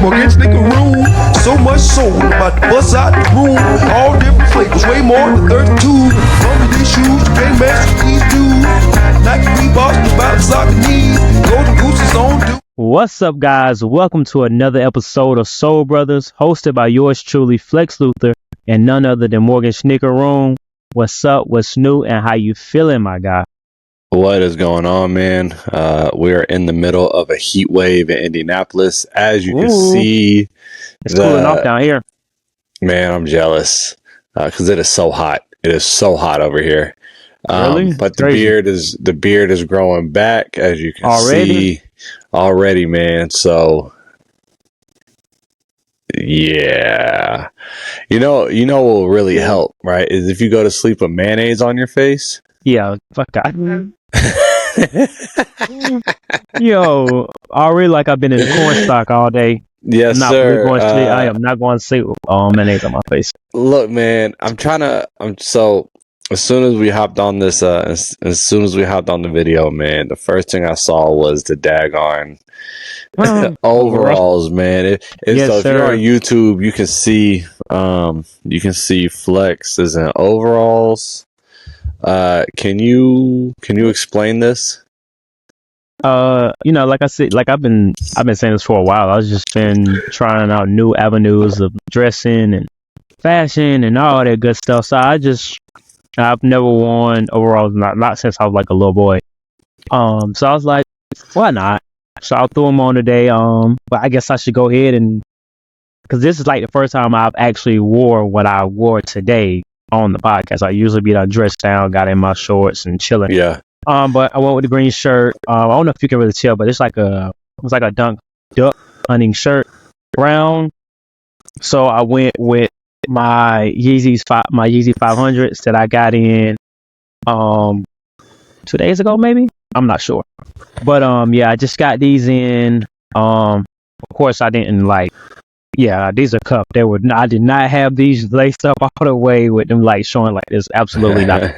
Morgan Snickeroo. So much soul, about to bust out the room. All different flavors, way more than 32. From these shoes, you can't match with these dudes. Nike Reeboks, the bounce out the knees. Golden Goose is on dude. What's up, guys? Welcome to another episode of Soul Brothers, hosted by yours truly, Flexx Luther, and none other than Morgan Snickeroo. What's up? What's new? And how you feeling, my guy? What is going on, man? We're in the middle of a heat wave in Indianapolis. As you can see, it's cooling off down here. Man, I'm jealous because it is so hot. It is so hot over here. Really? But the beard is growing back, as you can see already, man. So yeah, you know what will really help, right? Is if you go to sleep with mayonnaise on your face. Yeah, fuck that. Yo, already like I've been in the cornstalk all day. Yes, sir. I am not going to sleep with mayonnaise on my face. Look, man, so as soon as we hopped on this, as soon as we hopped on the video, man, the first thing I saw was the daggone overalls, man. If you're on YouTube, you can see Flexx is in overalls. Can you explain this? Like I said, like I've been saying this for a while. I've just been trying out new avenues of dressing and fashion and all that good stuff. So I've never worn overalls, not since I was like a little boy. So I was like, why not? So I threw them on today. But I guess I should go ahead because this is like the first time I've actually wore what I wore today on the podcast. I usually be dressed down, got in my shorts and chilling. Yeah. But I went with the green shirt. I don't know if you can really tell, but it's like a duck hunting shirt, brown. So I went with my Yeezy 500s that I got in 2 days ago, maybe. I'm not sure, but I just got these in. Of course, I didn't these are cuffed. I did not have these laced up all the way with them showing like this. Absolutely not.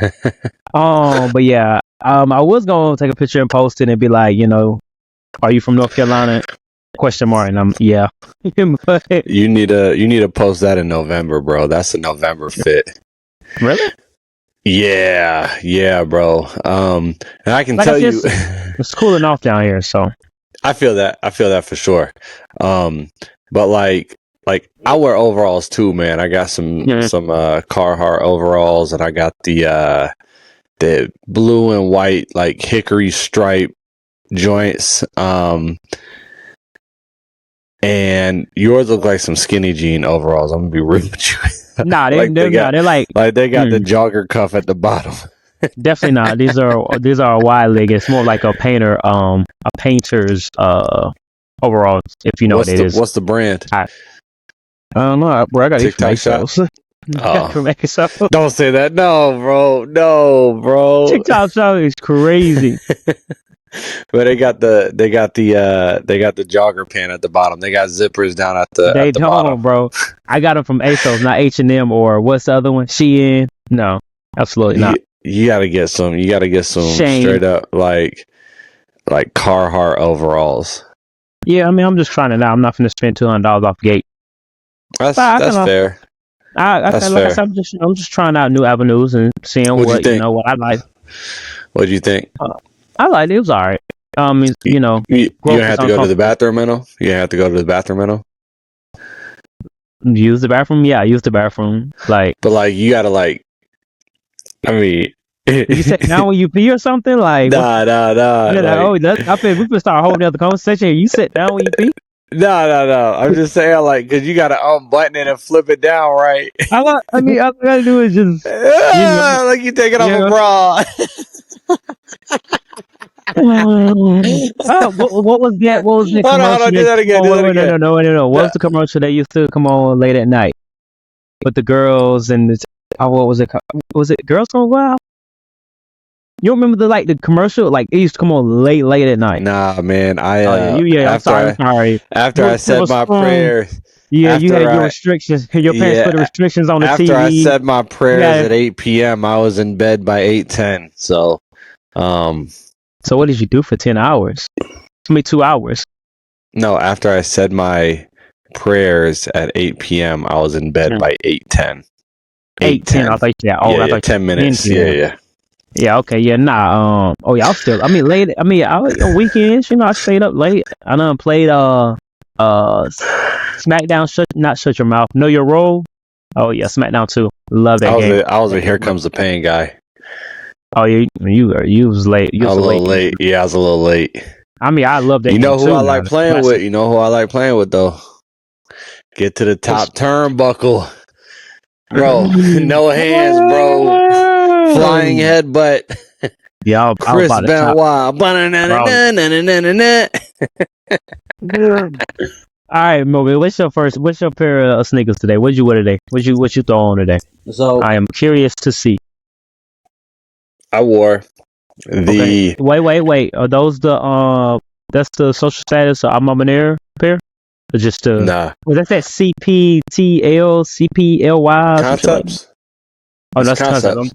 But yeah, I was gonna take a picture and post it and be like, are you from North Carolina? ? And yeah. But, you need to post that in November, bro. That's a November fit. Really? Yeah, bro. And I can tell you, it's cooling off down here, so I feel that for sure. But like I wear overalls too, man. I got some Carhartt overalls, and I got the blue and white hickory stripe joints. And yours look like some skinny jean overalls. I'm gonna be real with you. Nah, they're they got the jogger cuff at the bottom. Definitely not. These are a wide leg. It's more like a painter's overalls. If you know what it is. What's the brand? I don't know, bro. I got these from ASOS. From ASOS. Don't say that. No, bro. TikTok Shop is crazy. But they got the jogger pant at the bottom. They got zippers down at the bottom, bro. I got them from ASOS, not H&M or what's the other one? Shein. No, absolutely not. You gotta get some. You gotta get some Shane. Straight up like Carhartt overalls. Yeah, I mean, I'm just trying it out. I'm not gonna spend $200 off gate. That's fair. I'm just trying out new avenues and seeing what I like. What do you think? I liked it. It was all right. You don't have to go to the bathroom, Menno? You don't have to go to the bathroom, Menno? Use the bathroom? Yeah, I use the bathroom. But you gotta you sit down when you pee or something? Nah. I think we could start a whole other conversation. You sit down when you pee? No. I'm just saying, because you gotta unbutton it and flip it down, right? All I gotta do is just like you taking off a bra. What was that? What was the commercial? Hold on, do that again. No. What was the commercial that used to come on late at night with the girls and what was it called? Was it Girls Gone Wild? You remember the commercial? It used to come on late at night. Nah, man. I'm sorry. After I said my prayers. Yeah, you had your restrictions. Your parents put the restrictions on the TV. After I said my prayers at 8 p.m., I was in bed by 8:10. So, So what did you do for 10 hours? 2 hours. No, after I said my prayers at 8 p.m., I was in bed by 8:10. 8:10. I thought you said, I thought 10 minutes. 10. Yeah. Yeah, okay, yeah, nah. Oh, yeah, I was still. I mean, late. I mean, on weekends, I stayed up late. I done played SmackDown. Not shut your mouth. Know your role. Oh yeah, SmackDown 2. Love that game. I was a Here Comes the Pain guy. Oh, you was late. You was a little late. Yeah, I was a little late. I mean, I love that. You know who I like playing with? You know who I like playing with though? Get to the top turnbuckle, bro. No hands, bro. Flying headbutt. Yeah, Chris Benoit. All right, Moby. What's your pair of sneakers today? What'd you wear today? What you throw on today? So I am curious to see. I wore the. Okay. Wait. Are those the That's the social status of I'm pair? Or just Nah. Was that CPTL CPLY Concepts? Oh, that's Concepts.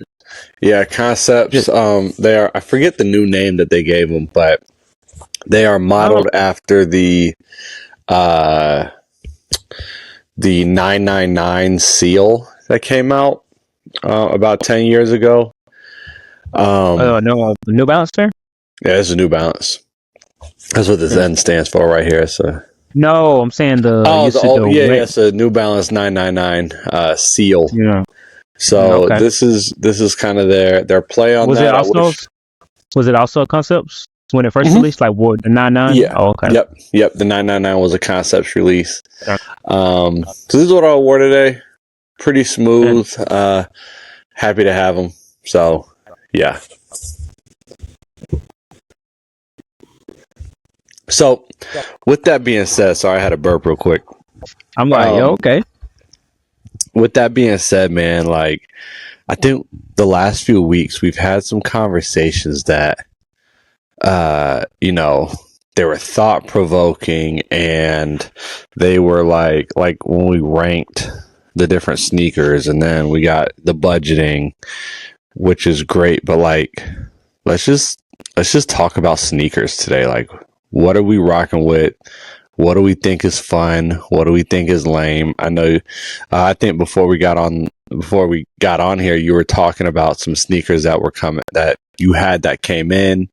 Yeah, Concepts. They are. I forget the new name that they gave them, but they are modeled after the 999 seal that came out about 10 years ago. No, New Balance pair? Yeah, it's a New Balance. That's what the Zen stands for right here. So no, I'm saying it's a New Balance 999 seal. Yeah. So this is kind of their play on that. Was it also a Concepts when it first released? Like what, the 99? Yeah. Oh, okay. Yep. The 999 was a Concepts release. Okay. So this is what I wore today. Pretty smooth. Happy to have them. So yeah. So with that being said, sorry, I had a burp real quick. I'm like, okay. With that being said, man, like I think the last few weeks we've had some conversations that they were thought provoking, and they were like when we ranked the different sneakers, and then we got the budgeting, which is great, but like let's just talk about sneakers today. Like, what are we rocking with? What do we think is fun? What do we think is lame? I know. I think before we got on here, you were talking about some sneakers that were coming that you had that came in.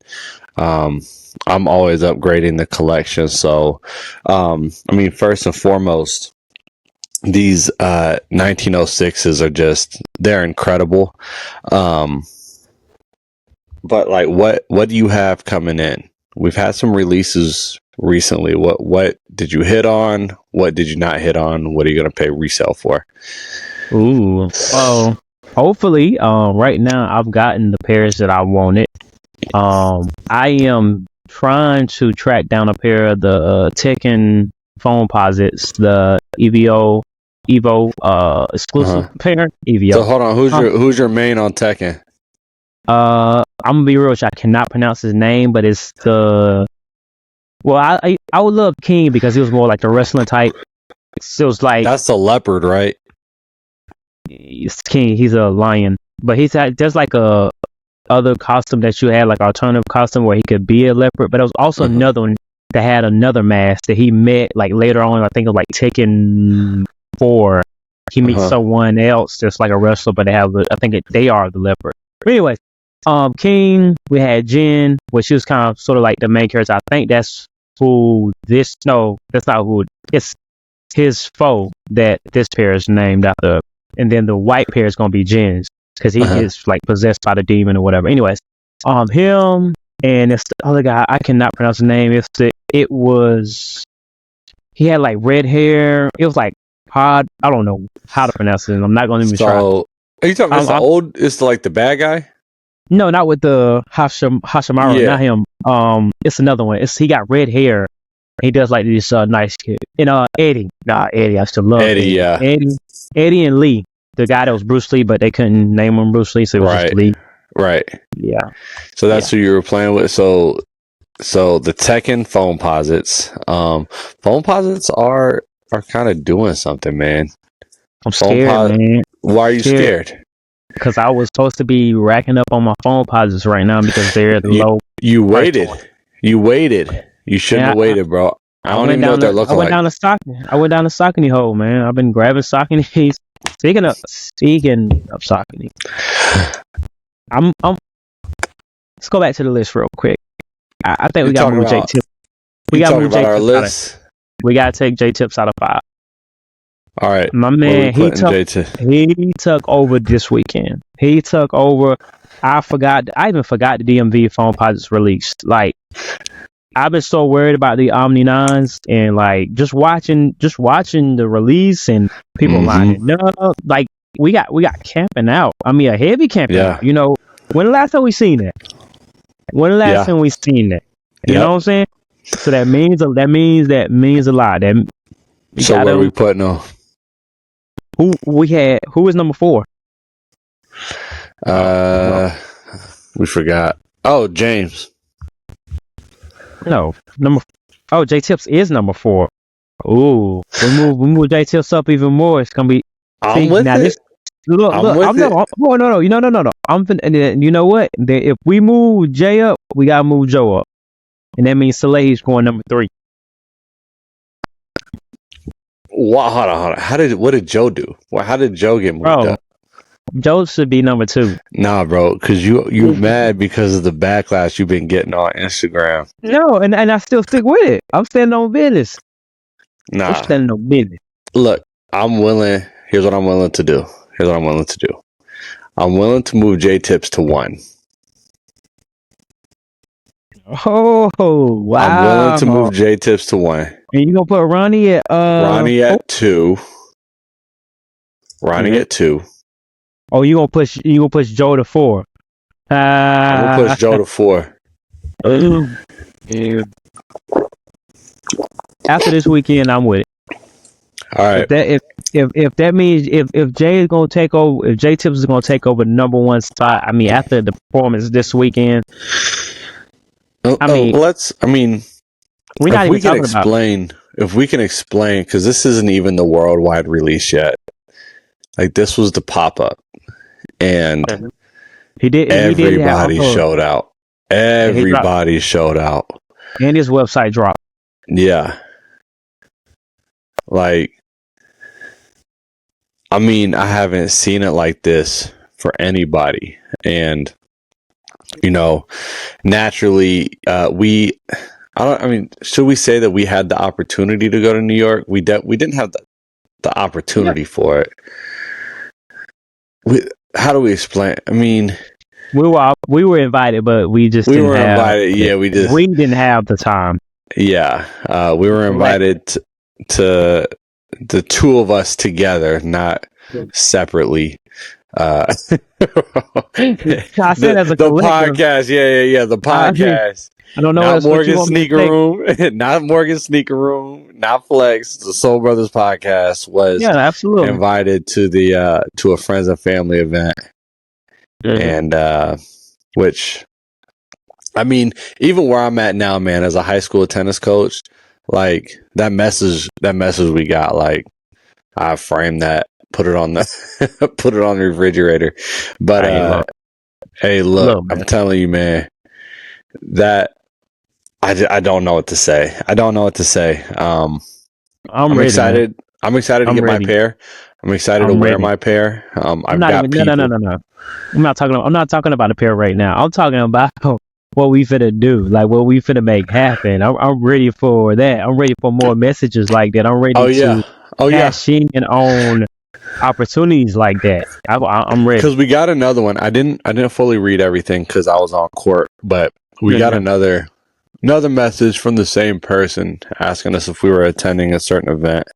I'm always upgrading the collection, so first and foremost, these 1906s they're incredible. But like, what do you have coming in? We've had some releases recently. What did you hit on? What did you not hit on? What are you going to pay resale for? Ooh. Well, hopefully, right now I've gotten the pairs that I wanted. I am trying to track down a pair of the Tekken phone posits, the Evo exclusive pair. Evo. So hold on, who's your main on Tekken? I'm gonna be real. I cannot pronounce his name, but it's the. Well, I would love King because he was more like the wrestling type. It was like that's the leopard, right? It's King. He's a lion, but there's like a other costume that you had, like alternative costume where he could be a leopard, but it was also another one that had another mask that he met like later on. I think it was like Tekken 4. He meets someone else that's like a wrestler, but they are the leopard. But anyway, King, we had Jin, which was kind of sort of like the main character. I think that's that's not who, it's his foe that this pair is named after. And then the white pair is going to be Jin's because he is like possessed by the demon or whatever. Anyways, him and it's the other guy, I cannot pronounce the name. He had like red hair. It was like Pod. I don't know how to pronounce it. I'm not going to even try. Are you talking? It's like the bad guy? No, not with the Hashimaru. Yeah. Not him. It's another one. He got red hair. He does like this nice kid. Eddie. Eddie. I still love Eddie. Yeah. Eddie and Lee, the guy that was Bruce Lee, but they couldn't name him Bruce Lee, so it was just Lee. Right. Yeah. So that's who you were playing with. So the Tekken phone posits. Phone posits are kind of doing something, man. I'm scared, man. Why are you scared? Because I was supposed to be racking up on my phone posits right now because they're low. You waited. You shouldn't have waited, bro. I don't even know what they're looking like. I went down to Saucony hole, man. I've been grabbing Sauconys. Speaking of Saucony, let's go back to the list real quick. I think we got to move J Tips. We got to move J Tips. We got to take J Tips out of 5. All right, my man, he took over this weekend. He took over. I even forgot the DMV phone posits released. Like, I've been so worried about the Omni 9s and like just watching the release and people lining up. Like, we got camping out. I mean, a heavy camping out. You know, when the last time we seen that? You know what I'm saying? So that means a lot. So what are we putting on? Who was number 4? We forgot. Oh, James. No, J Tips is number 4. Ooh, we move J Tips up even more. It's gonna be. I'm with it. No. You know what? If we move Jay up, we gotta move Joe up, and that means Saleh's going number 3. Wow, hold on. What did Joe do? Well, how did Joe get moved up? Joe should be number 2. Nah, bro, because you mad because of the backlash you've been getting on Instagram. No, and I still stick with it. I'm standing on business. Nah, I'm standing on business. Look, I'm willing. Here's what I'm willing to do. I'm willing to move J Tips to 1. Oh wow! I'm willing to move J Tips to 1. And you gonna put Ronnie at 2. Ronnie at 2. Oh, you gonna push Joe to 4. I'm gonna push Joe to 4. After this weekend, I'm with it. All right. If that means if Jay is gonna take over, if J Tips is gonna take over the number 1 spot, I mean, after the performance this weekend, we're not even talking about. If we can explain, because this isn't even the worldwide release yet. Like, this was the pop up, and everybody showed out. Everybody showed out, and his website dropped. Yeah, like, I mean, I haven't seen it like this for anybody, and you know, naturally, should we say that we had the opportunity to go to New York? We didn't have the opportunity for it. How do we explain? I mean, we were invited, but we didn't have the time. Yeah, we were invited to the 2 of us together, not separately. I said as a the podcast, the podcast. I don't know. Not Morgan Sneaker Room, not Morgan Sneaker Room, not Flexx. The Soul Brothers podcast was invited to the to a friends and family event, and which, I mean, even where I'm at now, man, as a high school tennis coach, like that message we got, like, I framed that, put it on the refrigerator. But hey, look, I'm telling you, man, that I don't know what to say. I'm excited. I'm excited to get my pair. I'm excited to wear my pair. No. I'm not talking about a pair right now. I'm talking about what we finna do, like what we finna make happen. I'm ready for that. I'm ready for more messages like that. I'm ready to cash in on opportunities like that. I'm ready. Because we got another one. I didn't fully read everything because I was on court, but we got another message from the same person asking us if we were attending a certain event.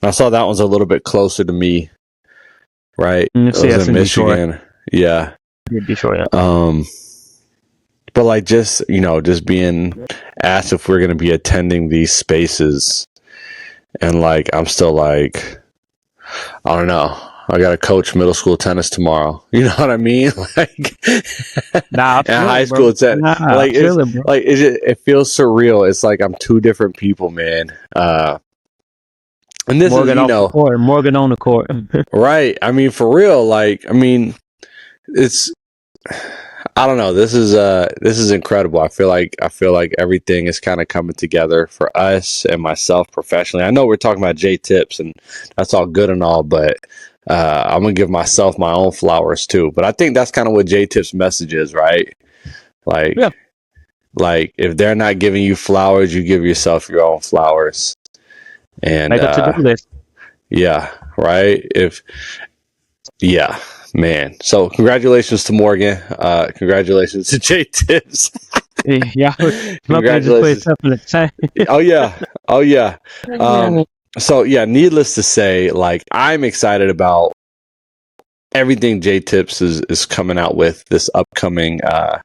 And I saw that one's a little bit closer to me, right? It was in Michigan. Detroit. Yeah. Detroit. But like, just being asked if we're going to be attending these spaces, and like, I'm still like, I don't know. I got to coach middle school tennis tomorrow. You know what I mean? Like, and high school tennis. It feels surreal. It's like I'm 2 different people, man. And this Morgan on the court. Right. I mean, for real. Like, I mean, it's. I don't know. This is incredible. I feel like everything is kind of coming together for us and myself professionally. I know we're talking about J Tips, and that's all good and all, but I'm gonna give myself my own flowers too. But I think that's kind of what J Tips' message is, right? Like, Yeah. like if they're not giving you flowers, you give yourself your own flowers. And Make a to-do list. yeah, right. Yeah, man. So congratulations to Morgan. Congratulations to J Tips. Yeah. Congratulations. Oh yeah. Oh yeah. So yeah, needless to say, like I'm excited about everything J Tips is coming out with this upcoming I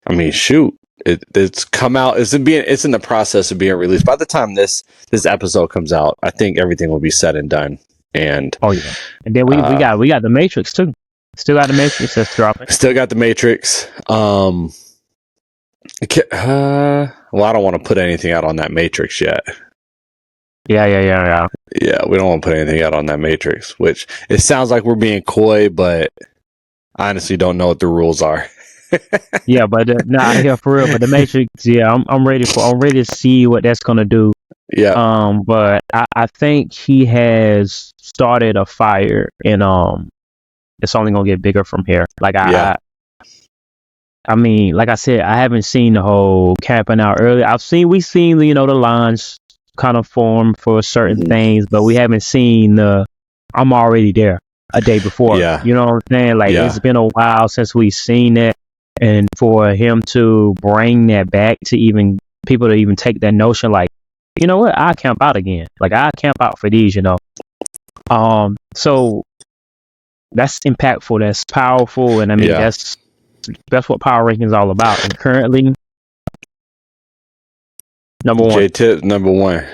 mean shoot. It's come out. It's in the process of being released. By the time this episode comes out, I think everything will be said and done. And oh yeah, and then we got the Matrix too. Still got the Matrix that's dropping. Still got the Matrix. Well, I don't want to put anything out on that Matrix yet. Yeah. Yeah, we don't want to put anything out on that Matrix. Which it sounds like we're being coy, but I honestly don't know what the rules are. Yeah, but yeah, for real. But the Matrix, yeah, I'm ready to see what that's gonna do. Yeah. But I think he has started a fire, and it's only gonna get bigger from here. Like I mean, like I said, I haven't seen the whole camping out early. We've seen the lines kind of form for certain things, but we haven't seen the I'm already there a day before. Yeah. You know what I'm saying? Like it's been a while since we've seen it. And for him to bring that back to even people to even take that notion, like, you know what, I camp out again. Like I camp out for these, So that's impactful. That's powerful, and I mean that's what Power Ranking is all about. And currently, number one. J-Tip, number one.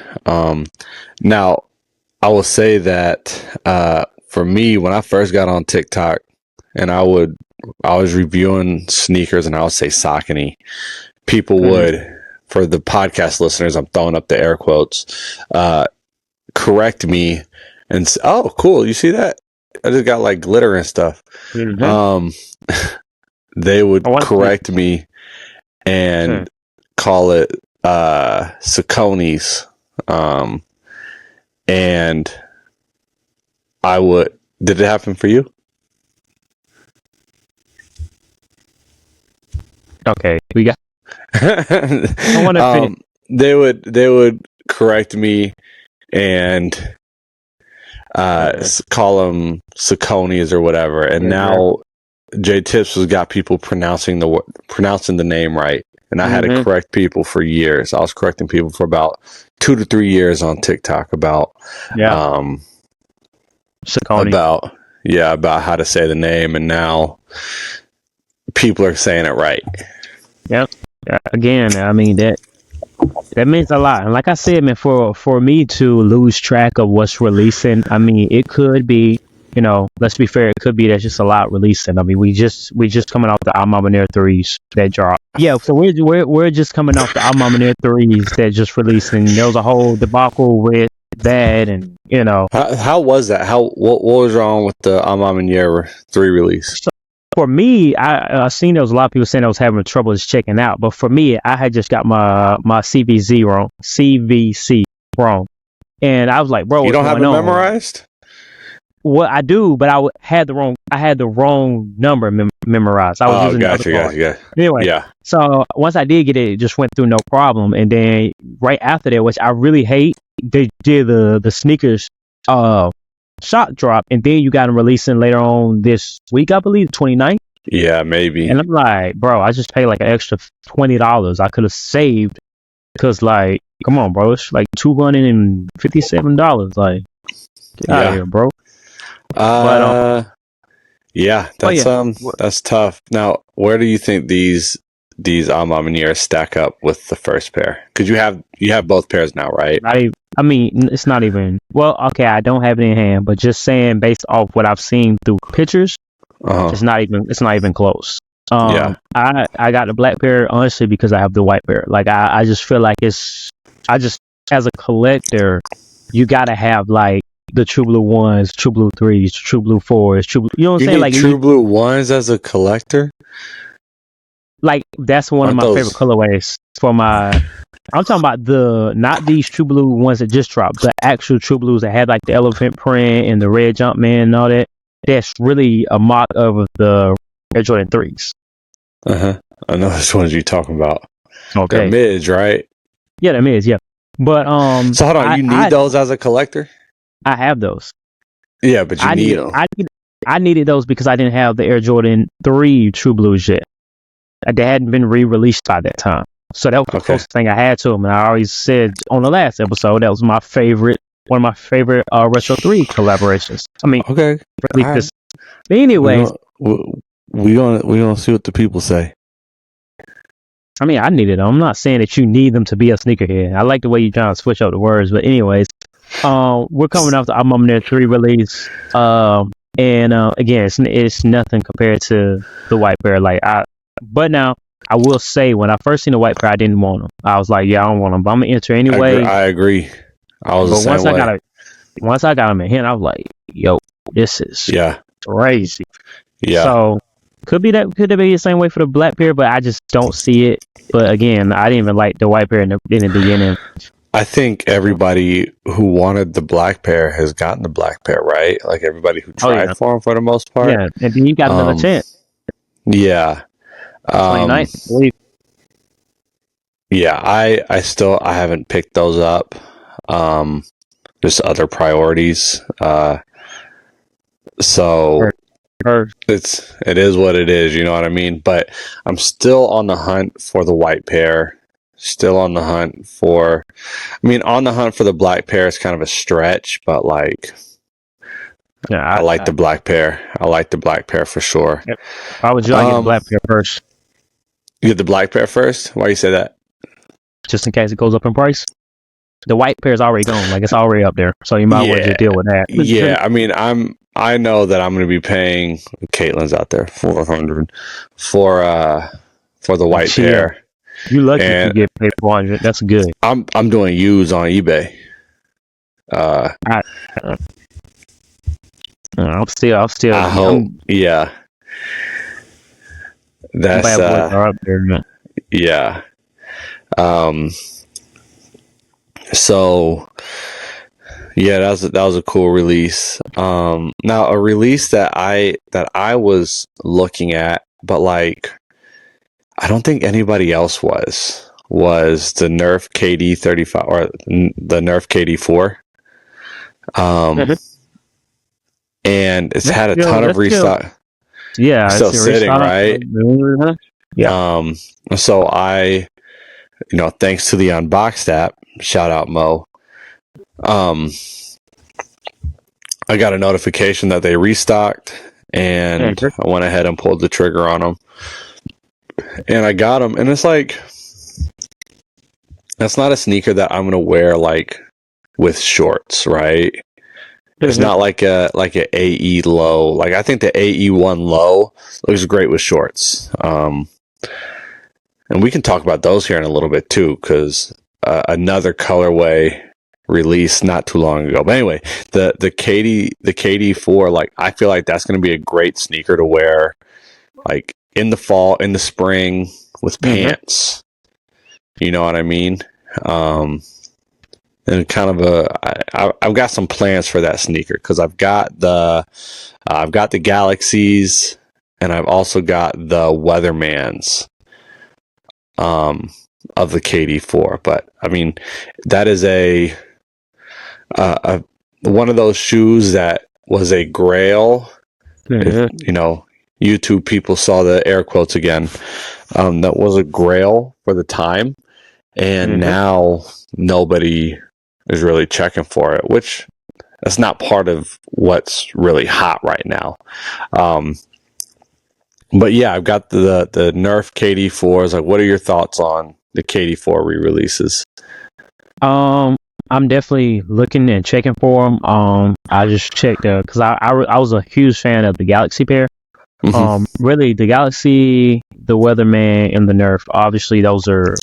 Now, I will say that for me, when I first got on TikTok, and I was reviewing sneakers, and I would say Saucony. People would, for the podcast listeners, I'm throwing up the air quotes, correct me and say, "Oh, cool! You see that? I just got like glitter and stuff." They would correct me and call it Saucony's, and I would. Did it happen for you? Okay, we got. I want to. They would correct me and call them Saucony's or whatever, and now J Tips has got people pronouncing the name right, and I had to correct people for years. I was correcting people for about 2 to 3 years on TikTok about Saucony. about how to say the name, and now people are saying it right. Yep. Again, I mean that means a lot. And like I said, man, for me to lose track of what's releasing, I mean, it could be, let's be fair, it could be there's just a lot releasing. I mean, we just coming off the Almamaneer 3s that dropped. Yeah, so we're just coming off the Almamaneer 3s that just released, and there was a whole debacle with that, and How was that? What was wrong with the Almamaneer 3 release? For me, I seen there was a lot of people saying I was having trouble just checking out, but for me, I had just got my CVC wrong, and I was like, bro, you don't have it memorized? Well, I do, but I had the wrong number memorized. I was using the other part. Anyway, so once I did get it, it just went through no problem, and then right after that, which I really hate, they did the sneakers shot drop, and then you got them releasing later on this week, I believe, 29th. Yeah, maybe. And I'm like, bro, I just paid like an extra $20 I could have saved, because like, come on, bro, it's like $257. Like, get out of here, bro. Yeah, that's tough. Now, where do you think these Almamaneer stack up with the first pair? Because you have both pairs now, right? I mean, it's not even. Well, okay, I don't have it in hand, but just saying, based off what I've seen through pictures, it's not even close. I got the black pair honestly because I have the white pair. Like I just feel like as a collector, you gotta have like the True Blue 1s, True Blue 3s, True Blue 4s, you know what I'm saying? Like True Blue 1s as a collector? like that's one of Aren't my favorite colorways for my. I'm talking about not these True Blue ones that just dropped, the actual True Blues that had like the elephant print and the red Jumpman and all that. That's really a mock of the Air Jordan 3s. I know which ones you're talking about. Okay. They're mids, right? Yeah, them is, yeah. But So hold on, you need those as a collector? I have those. Yeah, but you need them. I needed those because I didn't have the Air Jordan 3 True Blues yet. They hadn't been re-released by that time. So that was the closest thing I had to them. And I always said on the last episode that was one of my favorite Retro 3 collaborations. I mean, okay. But anyways, we gonna see what the people say. I mean, I needed them. I'm not saying that you need them to be a sneakerhead. I like the way you're trying to switch up the words. But anyways, we're coming off the album there 3 release. And again, it's nothing compared to the white pair. But now I will say, when I first seen the white pair, I didn't want them. I was like, yeah, I don't want them, but I'm gonna enter anyway. I agree. I was the same way. Once I got them in hand, I was like, yo, this is crazy. Yeah. So could it be the same way for the black pair, but I just don't see it. But again, I didn't even like the white pair in the beginning. I think everybody who wanted the black pair has gotten the black pair, right? Like everybody who tried for them for the most part. Yeah, and then you got another chance. Yeah. 29th, I believe. Yeah, I haven't picked those up. Just other priorities. So it is what it is, you know what I mean? But I'm still on the hunt for the white pair. Still on the hunt for the black pair is kind of a stretch, but like I like the black pair. I like the black pair for sure. Yep. Why would you like the black pair first? You get the black pair first? Why you say that? Just in case it goes up in price. The white pair is already gone, like it's already up there, so you might as well just deal with that. Yeah, I mean, I know that I'm going to be paying. Caitlin's out there $400 for the white pair. You lucky if you get paid $400. That's good. I'm doing used on eBay. I'm still. I hope. Yeah. That's up there, man. Yeah. So yeah, that was a cool release. Now a release that I was looking at, but like I don't think anybody else was the Nerf KD35 or the Nerf KD4. And it's had a ton of restock. Yeah, still sitting, right? Yeah. So I, thanks to the Unboxed app, shout out Mo. I got a notification that they restocked, and I went ahead and pulled the trigger on them. And I got them, and it's like, that's not a sneaker that I'm gonna wear like with shorts, right? It's not like a AE low. Like I think the AE1 low looks great with shorts. And we can talk about those here in a little bit too, because another colorway released not too long ago. But anyway, the KD4, like I feel like that's going to be a great sneaker to wear, like in the fall, in the spring with pants. You know what I mean? And kind of I've got some plans for that sneaker because I've got the Galaxies, and I've also got the Weathermans of the KD4. But I mean, that is a one of those shoes that was a grail. If, YouTube people saw the air quotes again. That was a grail for the time, and now nobody is really checking for it, which that's not part of what's really hot right now. But yeah, I've got the Nerf KD4s. Like, what are your thoughts on the KD4 re-releases? I'm definitely looking and checking for them. I just checked because I was a huge fan of the Galaxy pair. Really, the Galaxy, the Weatherman, and the Nerf. Obviously, those are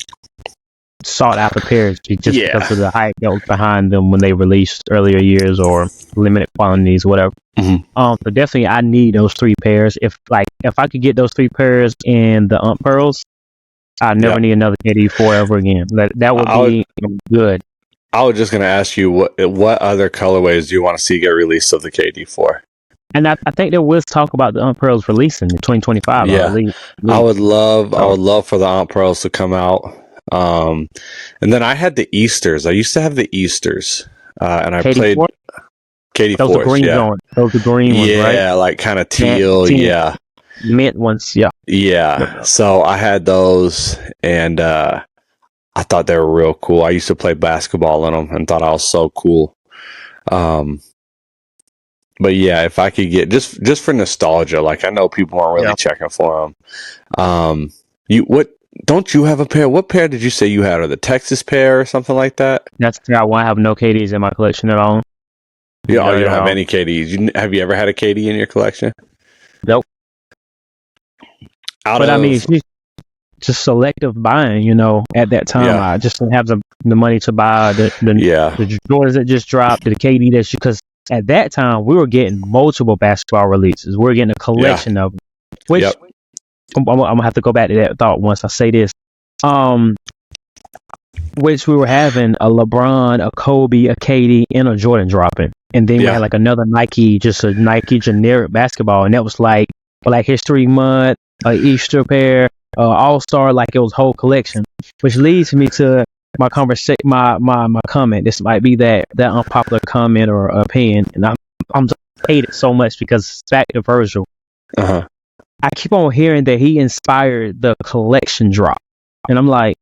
sought after pairs just Yeah. because of the hype that was behind them when they released earlier years or limited quantities, whatever. So definitely I need those 3 pairs. If I could get those 3 pairs in the pearls, I never need another KD4 ever again. That would be good. I was just gonna ask you what other colorways do you want to see get released of the KD4? And I think there was talk about the pearls releasing in 2025. Yeah, I would love for the pearls to come out. And then I had the Easters. I used to have the Easters, and I played KD4s. Those are green ones. Those are green ones, right? Yeah, like kind of teal. Yeah, mint ones. Yeah. Yeah. So I had those, and I thought they were real cool. I used to play basketball in them and thought I was so cool. But yeah, if I could get just for nostalgia, like I know people aren't really checking for them. Don't you have a pair? What pair did you say you had? Or the Texas pair or something like that? That's I want to have no KDs in my collection at all. Yeah, you don't have any KDs. Have you ever had a KD in your collection? Nope. I mean, just selective buying. At that time, I just didn't have the money to buy the Jordans that just dropped, the KD because at that time we were getting multiple basketball releases. We were getting a collection of them, which I'm gonna have to go back to that thought once I say this. Which we were having a LeBron, a Kobe, a KD, and a Jordan dropping, and then we had like another Nike, just a Nike generic basketball, and that was like Black History Month, Easter pair, All-Star, like it was whole collection, which leads me to my conversation, my comment. This might be that unpopular comment or opinion, and I'm hate it so much because it's back to Virgil. I keep on hearing that he inspired the collection drop, and I'm like,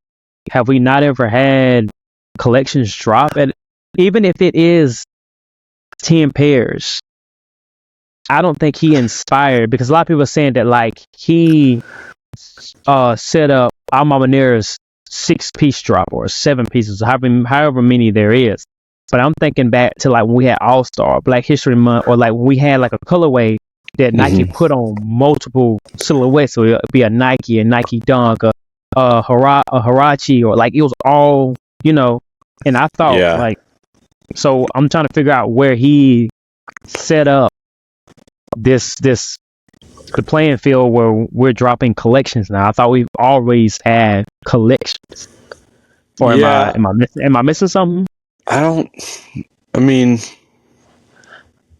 have we not ever had collections drop? And even if it is 10 pairs, I don't think he inspired, because a lot of people are saying that like he set up Alma Mater's 6-piece drop or 7 pieces, however many there is. But I'm thinking back to like when we had All-Star, Black History Month, or like when we had like a colorway that Nike put on multiple silhouettes. So it would be a Nike Dunk, a Huarache, or like it was all, and I thought like, so I'm trying to figure out where he set up the playing field where we're dropping collections now. I thought we've always had collections. Or am I missing something? I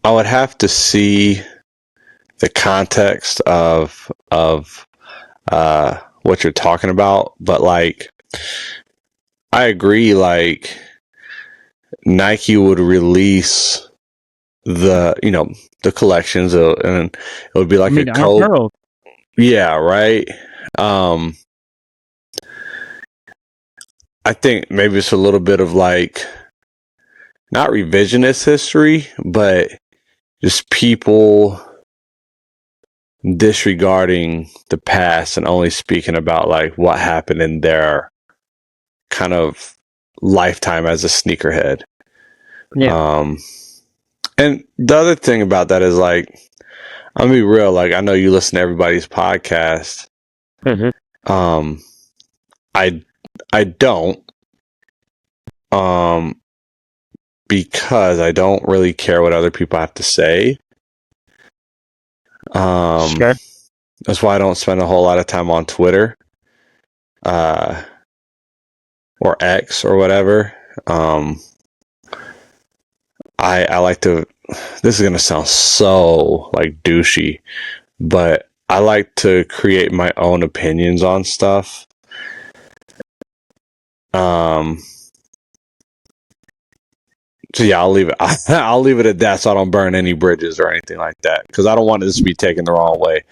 would have to see the context of what you're talking about, but like I agree, like Nike would release the collections, and it would be like a code. Yeah, right. I think maybe it's a little bit of like not revisionist history, but just people disregarding the past and only speaking about like what happened in their kind of lifetime as a sneakerhead. And the other thing about that is like, I'm gonna be real, like I know you listen to everybody's podcast. I don't, because I don't really care what other people have to say. That's why I don't spend a whole lot of time on Twitter, or X or whatever. I like to, this is going to sound so like douchey, but I like to create my own opinions on stuff. So yeah, I'll leave it. I'll leave it at that, so I don't burn any bridges or anything like that, because I don't want this to be taken the wrong way.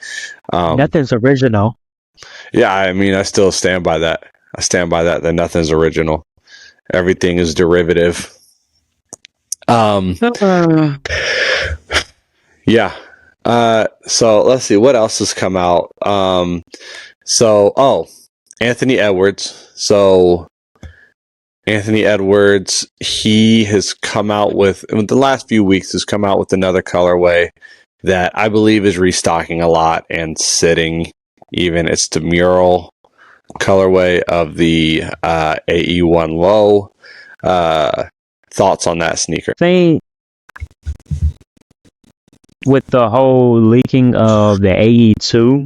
Nothing's original. Yeah, I mean, I still stand by that. I stand by that nothing's original. Everything is derivative. Yeah. So let's see what else has come out. Anthony Edwards. So Anthony Edwards, he has come out with, in the last few weeks, has come out with another colorway that I believe is restocking a lot and sitting even. It's the mural. colorway of the AE1 Low. Thoughts on that sneaker? Same with the whole leaking of the AE2.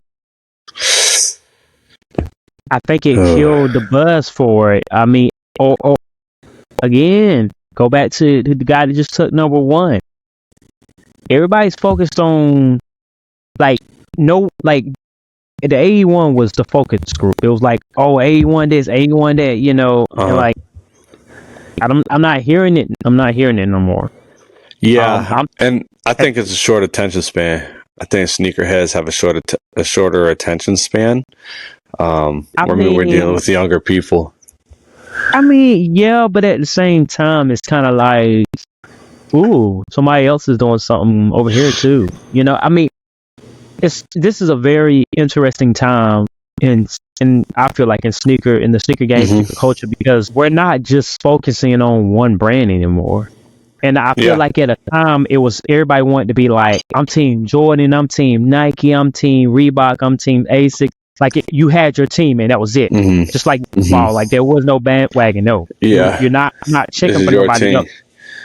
I think it killed the buzz for it. I mean, or again, go back to the guy that just took number one. Everybody's focused on the AE1 was the focus group. It was like, oh, AE1 this, AE1 that, you know, and like I'm not hearing it. I'm not hearing it no more. Yeah, and I think it's a short attention span. I think sneakerheads have a shorter attention span. We're dealing with younger people. I mean, yeah, but at the same time, it's kind of like, ooh, somebody else is doing something over here too. You know, I mean, this is a very interesting time in I feel like in the sneaker game, sneaker culture, because we're not just focusing on one brand anymore. And I feel like at a time it was everybody wanted to be like, I'm team Jordan, I'm team Nike, I'm team Reebok, I'm team Asics. Like you had your team and that was it. Just like ball, like there was no bandwagon. No, you're not. I'm not checking for nobody else.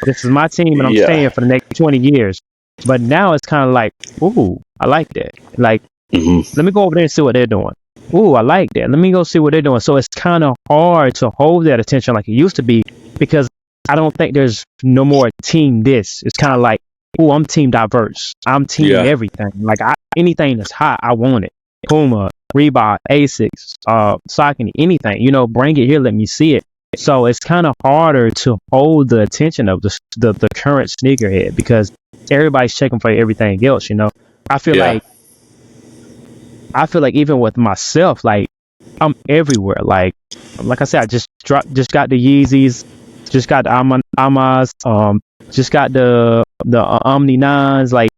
This is my team, and I'm staying for the next 20 years. But now it's kind of like, ooh, I like that. Like, let me go over there and see what they're doing. Ooh, I like that. Let me go see what they're doing. So it's kind of hard to hold that attention like it used to be, because I don't think there's no more team this. It's kind of like, ooh, I'm team diverse. I'm team everything. Like anything that's hot, I want it. Puma, Reebok, Asics, Saucony, anything, you know, bring it here, let me see it. So it's kind of harder to hold the attention of the current sneakerhead, because everybody's checking for everything else, you know. I feel like even with myself, like I'm everywhere. Like I said, I just got the Yeezys, just got the Amas, just got the Omni 9s, like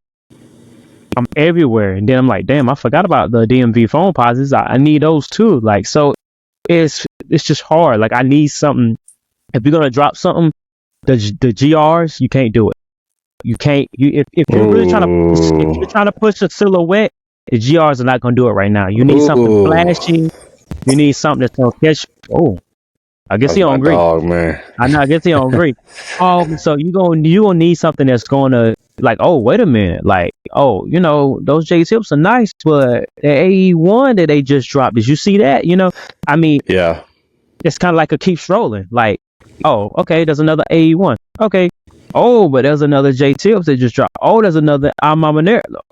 I'm everywhere. And then I'm like, damn, I forgot about the DMV phone posits. I need those too. Like, so it's just hard. Like I need something. If you're gonna drop something, the GRs, you can't do it. You can't. If you're really trying to push a silhouette, the GRs are not gonna do it right now. You need something flashy. You need something that's gonna catch. Oh, I guess he don't agree. Man. I guess he don't agree. So you gonna need something that's gonna, like, oh, wait a minute, like, oh, you know, those J tips are nice, but the AE1 that they just dropped, did you see that? You know, I mean, it's kind of like a keep strolling. Like, oh, okay, there's another AE1. Okay. Oh, but there's another J tips that just dropped. Oh, there's another Alma.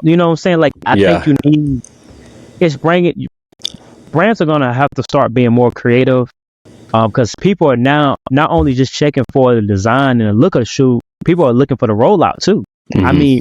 You know what I'm saying? Like, I think you need, brands are gonna have to start being more creative. Because people are now not only just checking for the design and the look of the shoe, people are looking for the rollout too. I mean,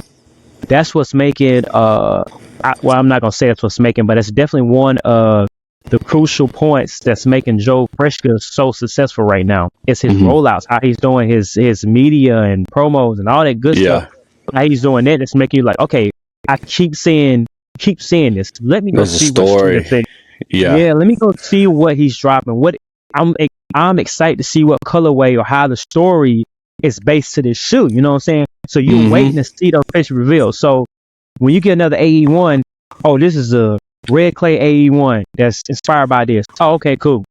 that's what's making, well, I'm not going to say that's what's making, but it's definitely one of the crucial points that's making Joe Freshka so successful right now. It's his rollouts, how he's doing his media and promos and all that good stuff. How he's doing that, it's making you like, okay, I keep seeing this. Let me go see what thing. Let me go see what he's dropping. What I'm excited to see what colorway or how the story is based to this shoe. You know what I'm saying? So you're waiting to see those facial reveals. So when you get another AE1, oh, this is a red clay AE1 that's inspired by this. Oh, okay, cool.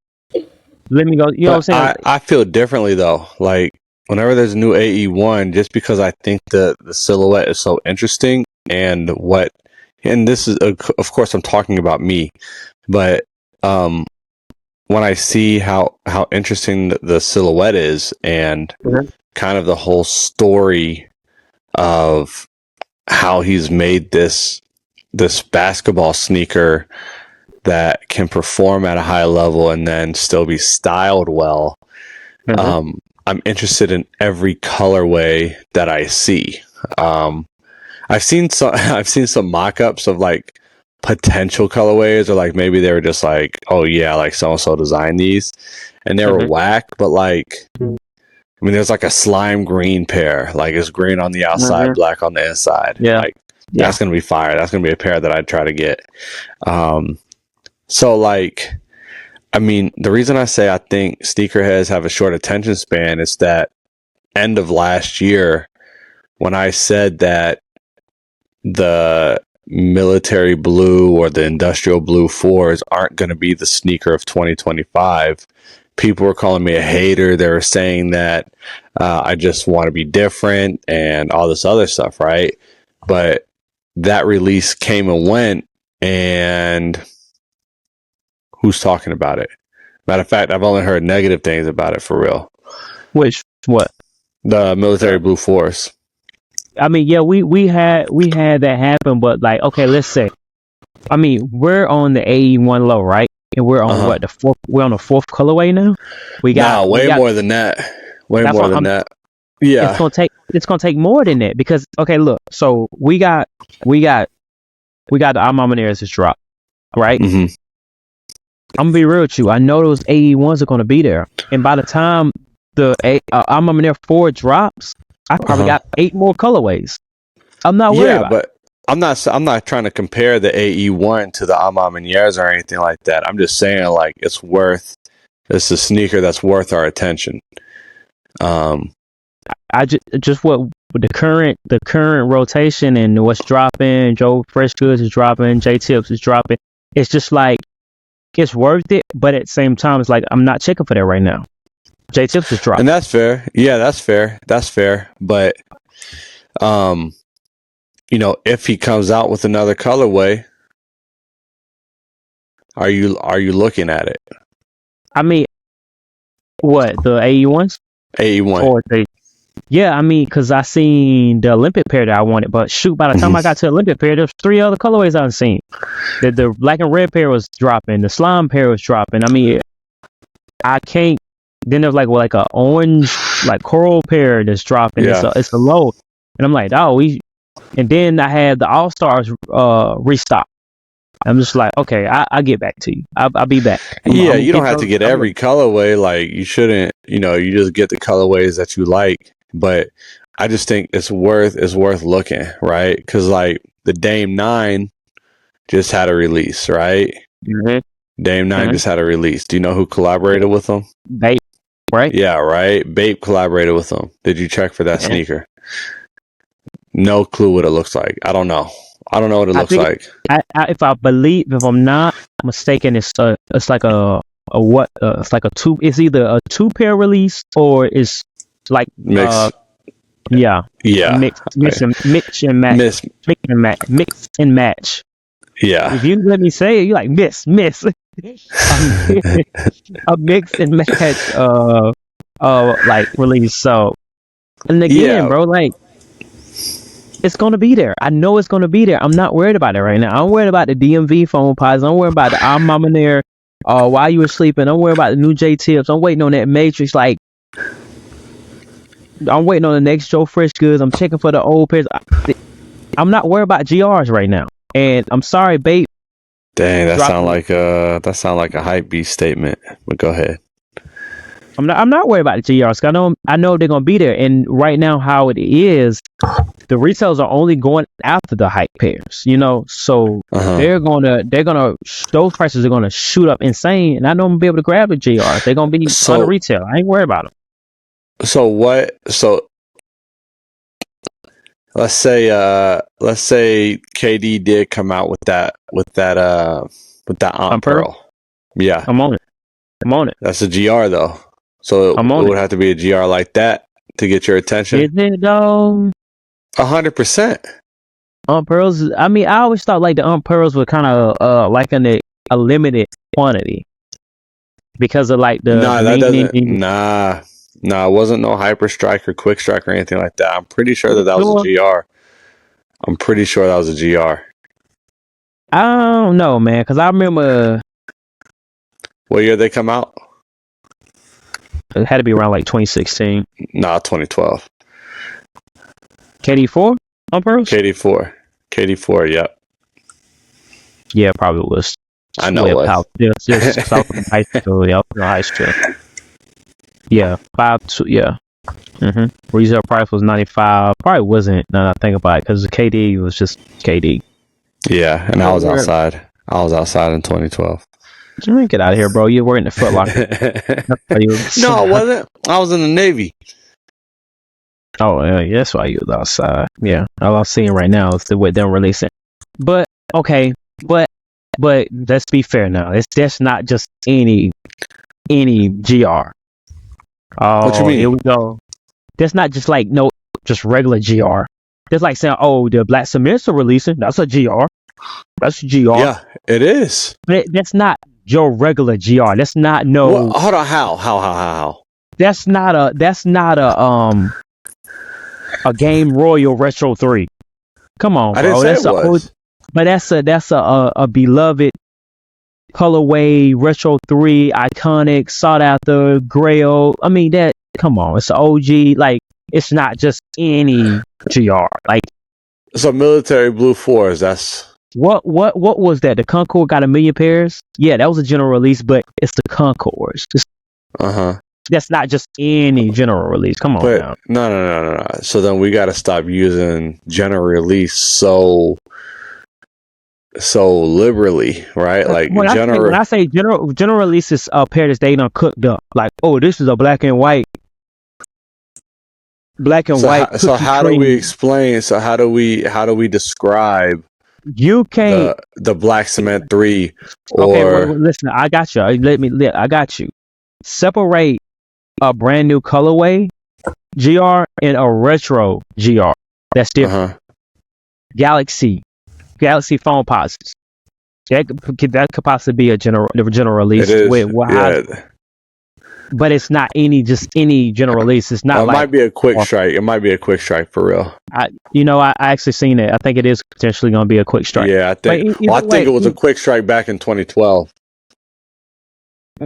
Let me go. You know what I'm saying? I feel differently though. Like whenever there's a new AE1, just because I think the silhouette is so interesting, and this is of course I'm talking about me, but when I see how interesting the silhouette is, and kind of the whole story of how he's made this basketball sneaker that can perform at a high level and then still be styled well, I'm interested in every colorway that I see. I've seen some mock-ups of like potential colorways, or like maybe they were just like, oh yeah, like so and so designed these and they were whack, but like, I mean, there's like a slime green pair, like it's green on the outside, black on the inside. That's gonna be fire. That's gonna be a pair that I'd try to get. So like, I mean, the reason I say I think sneakerheads have a short attention span is that end of last year when I said that the military blue or the industrial blue 4s aren't going to be the sneaker of 2025. People were calling me a hater. They were saying that I just want to be different and all this other stuff, right? But that release came and went, and who's talking about it? Matter of fact, I've only heard negative things about it for real. Which what? The military blue 4s. I mean, yeah, we had that happen, but like, okay, let's say, I mean, we're on the AE1 low, right? And we're on what, the fourth? We're on the fourth colorway now. More than that. Way more than that. Yeah, it's gonna take more than that because okay, look, so we got the Alma Mater's drop, right? Mm-hmm. I'm gonna be real with you. I know those AE1s are gonna be there, and by the time the Alma Mater 4 drops, I probably got 8 more colorways. I'm not worried about it. I'm not trying to compare the AE1 to the Alma Mater's or anything like that. I'm just saying like it's a sneaker that's worth our attention. I just what the current rotation and what's dropping. Joe Fresh Goods is dropping. J Tips is dropping. It's just like it's worth it, but at the same time, it's like I'm not checking for that right now. J Tips is dropping, and that's fair. Yeah, that's fair. That's fair. But if he comes out with another colorway, are you looking at it? I mean, what, the AE1s? AE1. Yeah, I mean, because I seen the Olympic pair that I wanted, but shoot, by the time I got to the Olympic pair, there's 3 other colorways I've seen. The black and red pair was dropping, the slime pair was dropping. I mean, I can't. Then there's like a orange, like coral pair that's dropping. Yeah. It's a low, and I'm like, and then I had the All Stars restock. I'm just like, okay, I'll get back to you. I'll be back. You don't have to get every colorway. Like you shouldn't. You just get the colorways that you like. But I just think it's worth looking, right? Because like the Dame 9 just had a release, right? Mm-hmm. Dame 9 just had a release. Do you know who collaborated with them? Bape, right? Yeah, right. Bape collaborated with them. Did you check for that sneaker? No clue what it looks like. I don't know what it looks like. If I'm not mistaken, it's like it's like a 2. It's either a 2-pair release or it's like mix. Mix and match. Yeah. If you let me say it, you like miss. A mix and match like release. So, and again, bro, like it's gonna be there. I know it's gonna be there. I'm not worried about it right now. I'm worried about the DMV phone pods. I'm worried about the Alma Mater. While you were sleeping, I'm worried about the new J Tips. I'm waiting on that Matrix. Like, I'm waiting on the next Joe Fresh Goods. I'm checking for the old pairs. I'm not worried about GRs right now. And I'm sorry, babe. Dang, that sound like a hype beast statement. But go ahead. I'm not worried about the GRs. I know they're gonna be there. And right now, how it is, the retailers are only going after the hype pairs. So those prices are gonna shoot up insane. And I know I'm gonna be able to grab the GRs. They're gonna be on the retail. I ain't worried about them. So let's say KD did come out with that Aunt Pearl. Yeah. I'm on it. That's a GR though. So it would have to be a GR like that to get your attention. Is it though? 100%. Aunt Pearls. I mean, I always thought like the Aunt Pearls were kind of like in a limited quantity because of like the. Nah, it wasn't no Hyper Strike or Quick Strike or anything like that. I'm pretty sure that was a GR. I'm pretty sure that was a GR. I don't know, man, because I remember. What year they come out? It had to be around like 2016. Nah, 2012. KD4 on Pearls? KD4, yep. Yeah, probably was. I know it was. Just south of high school. Yeah, high school. Yeah, 5.2. Yeah. Mm-hmm. Retail price was $95. Probably wasn't. Now that I think about it, because the KD was just KD. Yeah, and I was outside. I was outside in 2012. Get out of here, bro. You're wearing the Foot Locker. No, I wasn't. I was in the Navy. Oh, yeah, that's why you was outside. Yeah, all I'm seeing right now is with them releasing But okay, but let's be fair now. That's not just any GR. What you Oh, mean? here we go. That's not just like no, just regular GR. That's like saying, oh, the Black Cements are releasing. That's a GR. That's a GR. Yeah, it is. But that's not your regular GR. That's not Well, hold on. How? That's not a Game Royal Retro 3. Come on, bro. I didn't say it was. But that's a beloved colorway Retro 3, iconic, sought after, Grail. I mean that. Come on, it's an OG. Like it's not just any GR. Like So military blue 4s. That's what was that? The Concord got 1 million pairs. Yeah, that was a general release, but it's the Concords. That's not just any general release. Come on, but now. No. So then we got to stop using general release so liberally, right? Like when I say general release is a pair that they done cooked up. Like, oh, this is a black and white. So how do we explain? So how do we describe? You can't the Black Cement 3 or okay. Well, listen, I got you. I got you. Separate a brand new colorway GR and a retro GR. That's different. Galaxy phone posits. That could possibly be a general release. But it's not just any general release. It's not it might be a quick strike. It might be a quick strike for real. I actually seen it. I think it is potentially going to be a quick strike. Yeah, I think it was a quick strike back in 2012.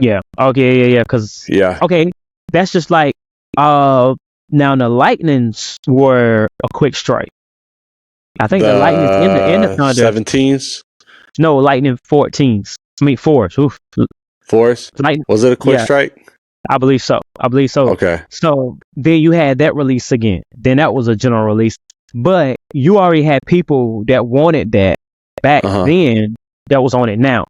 Yeah. Okay. Yeah. Because okay, that's just like now the Lightnings were a quick strike. I think the Lightnings in the Thunder 17s. No, Lightning 14s. I mean 4s. Oof. 4s. Was it a quick strike? I believe so. Okay. So then you had that release again. Then that was a general release. But you already had people that wanted that back then that was on it now.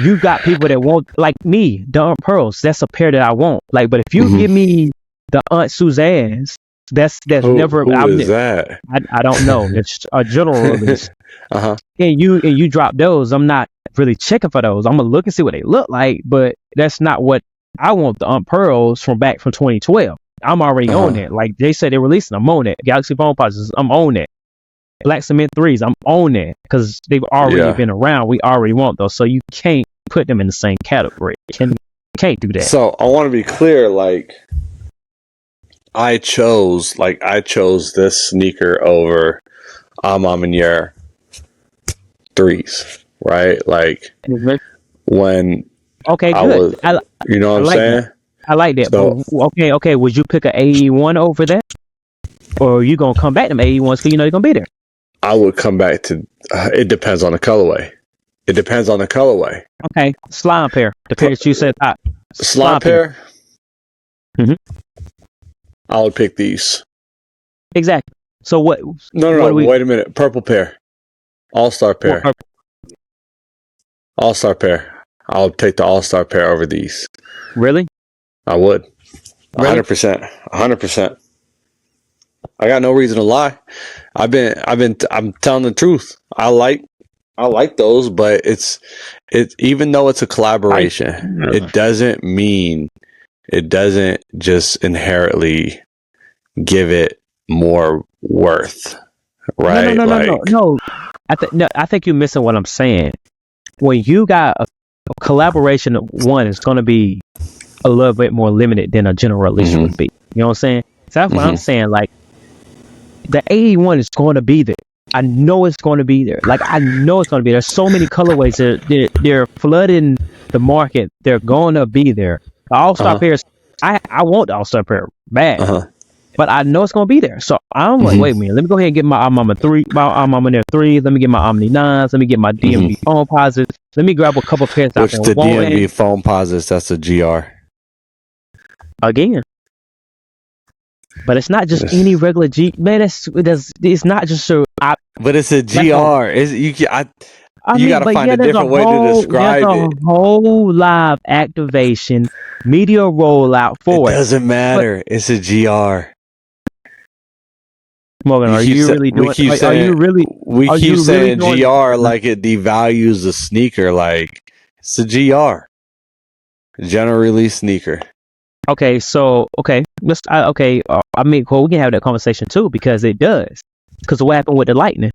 You got people that want, like me, the Aunt Pearls. That's a pair that I want. Like, but if you give me the Aunt Suzanne's, that's never. Who is that? I don't know. It's a general release. And you drop those. I'm not really checking for those. I'm gonna look and see what they look like, but that's not what I want. The Aunt Pearls from 2012. I'm already on that. Like they said, they're releasing. I'm on that. Galaxy phone posits. I'm on that. Black Cement 3s. I'm on that because they've already been around. We already want those, so you can't put them in the same category. Can't do that. So I want to be clear. Like I chose this sneaker over Amamanier 3s, right? Like when I was, you know what I'm saying? That. I like that. So, okay. Would you pick an AE1 over that, or are you gonna come back to them AE1s because you know they're gonna be there? I would come back to. It depends on the colorway. Okay, slime pair. The pair that you said. Slime pair. I would pick these. Exactly. So what? No. Wait a minute. Purple pair. All-star pair. All-star pair. I would take the all-star pair over these. Really? I would. 100%. 100%. I got no reason to lie. I'm telling the truth. I like those, but it's even though it's a collaboration, it doesn't just inherently give it more worth, right? No. I think you're missing what I'm saying. When you got a collaboration, one is going to be a little bit more limited than a general release would be. You know what I'm saying? So that's what I'm saying. Like the 81 is going to be there. I know it's going to be there. Like I know it's going to be there. There's so many colorways. They're flooding the market. They're going to be there. The All-Star pairs. I want the All-Star pair bad. But I know it's gonna be there, so I'm like, wait a minute. Let me go ahead and get my Almama 3, my Almama 3. Let me get my Omni 9s. Let me get my DMV phone posits. Let me grab a couple pairs. Which the DMV phone posits? That's a GR again. But it's not just any regular G. Man, it's not just so. But it's a GR. You gotta find a different way to describe it. There's a whole live activation media rollout for it. It doesn't matter. It's a GR. Morgan, are you really doing? We keep Are you really? We Are keep you saying really doing? GR like it devalues the sneaker. Like it's a GR, general release sneaker. Okay, so let's I mean, well, we can have that conversation too because it does. Because what happened with the Lightning?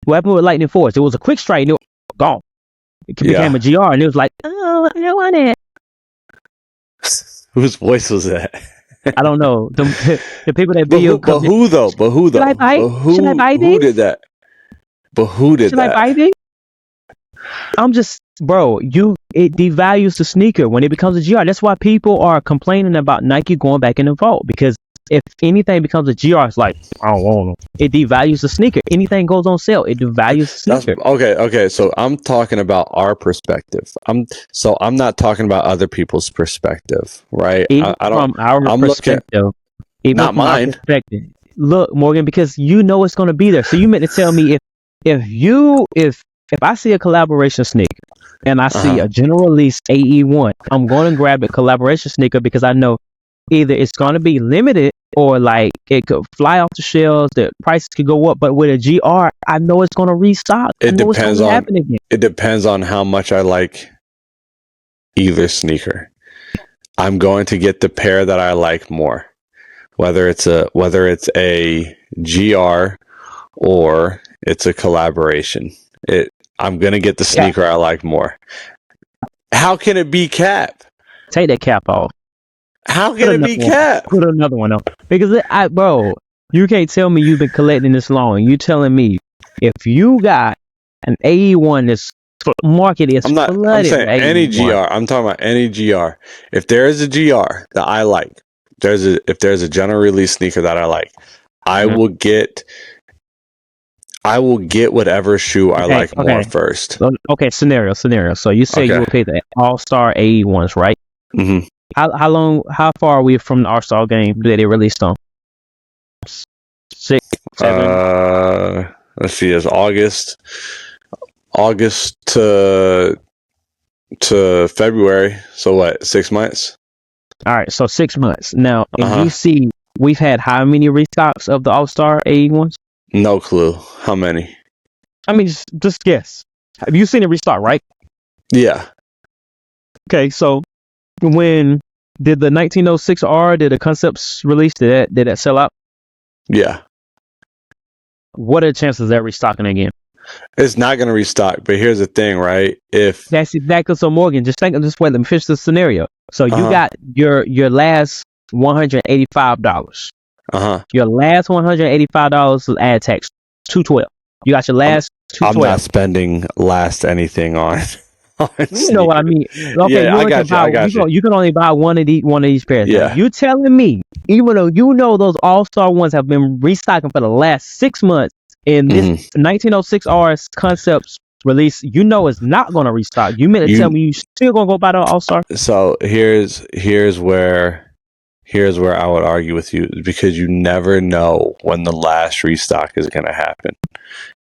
What happened with Lightning Force? It was a quick strike and it was gone. It became a GR and it was like, oh, I don't want it. Whose voice was that? I don't know. The people that But who though? Should I buy? Should I buy who did that? But who did that? Should I buy these? I'm just, bro, it devalues the sneaker when it becomes a GR. That's why people are complaining about Nike going back in the vault, because if anything becomes a GR, it's like, I don't want it. It devalues the sneaker. Anything goes on sale, it devalues the sneaker. Okay. So I'm talking about our perspective. I'm not talking about other people's perspective, right? Even from our perspective, not mine. Look, Morgan, because you know it's going to be there. So you meant to tell me if I see a collaboration sneaker and I see a general release AE1, I'm going to grab a collaboration sneaker because I know either it's going to be limited or like it could fly off the shelves, the prices could go up. But with a GR, I know it's going to restock. It depends on how much I like either sneaker. I'm going to get the pair that I like more, whether it's a GR or it's a collaboration. I'm going to get the sneaker I like more. How can it be cap? Take that cap off. How can it be cap? Put another one on. Because, bro, you can't tell me you've been collecting this long. You telling me if you got an AE1, this market is flooded. I'm saying any GR. I'm talking about any GR. If there is a GR that I like, if there's a general release sneaker that I like, I will get whatever shoe I like more first. Okay, scenario. So you say you will pay the All-Star AE1s, right? Mm-hmm. How far are we from the All-Star game that they released on? 6, 7? Let's see, it's August to February. So what, 6 months? All right, so 6 months. Now, in DC, we've had how many restocks of the All-Star AE1s? No clue. How many? I mean, just guess. Have you seen it restock, right? Yeah. Okay, so when did the 1906R, did the concepts release, did that sell out? Yeah. What are the chances of that restocking again? It's not going to restock, but here's the thing, right? That's exactly so, Morgan. Just wait, let me finish the scenario. So you got your last $185. Your last $185 is ad tax, $212. You got your last $212. I'm not spending last anything on. You know what I mean? Okay, yeah, I got you. You can only buy one of these pairs. Yeah. You telling me, even though you know those All-Star ones have been restocking for the last 6 months, and this 1906R's concepts release, you know it's not going to restock. You meant to tell me you still going to go buy the All-Star? So here's where I would argue with you, because you never know when the last restock is going to happen.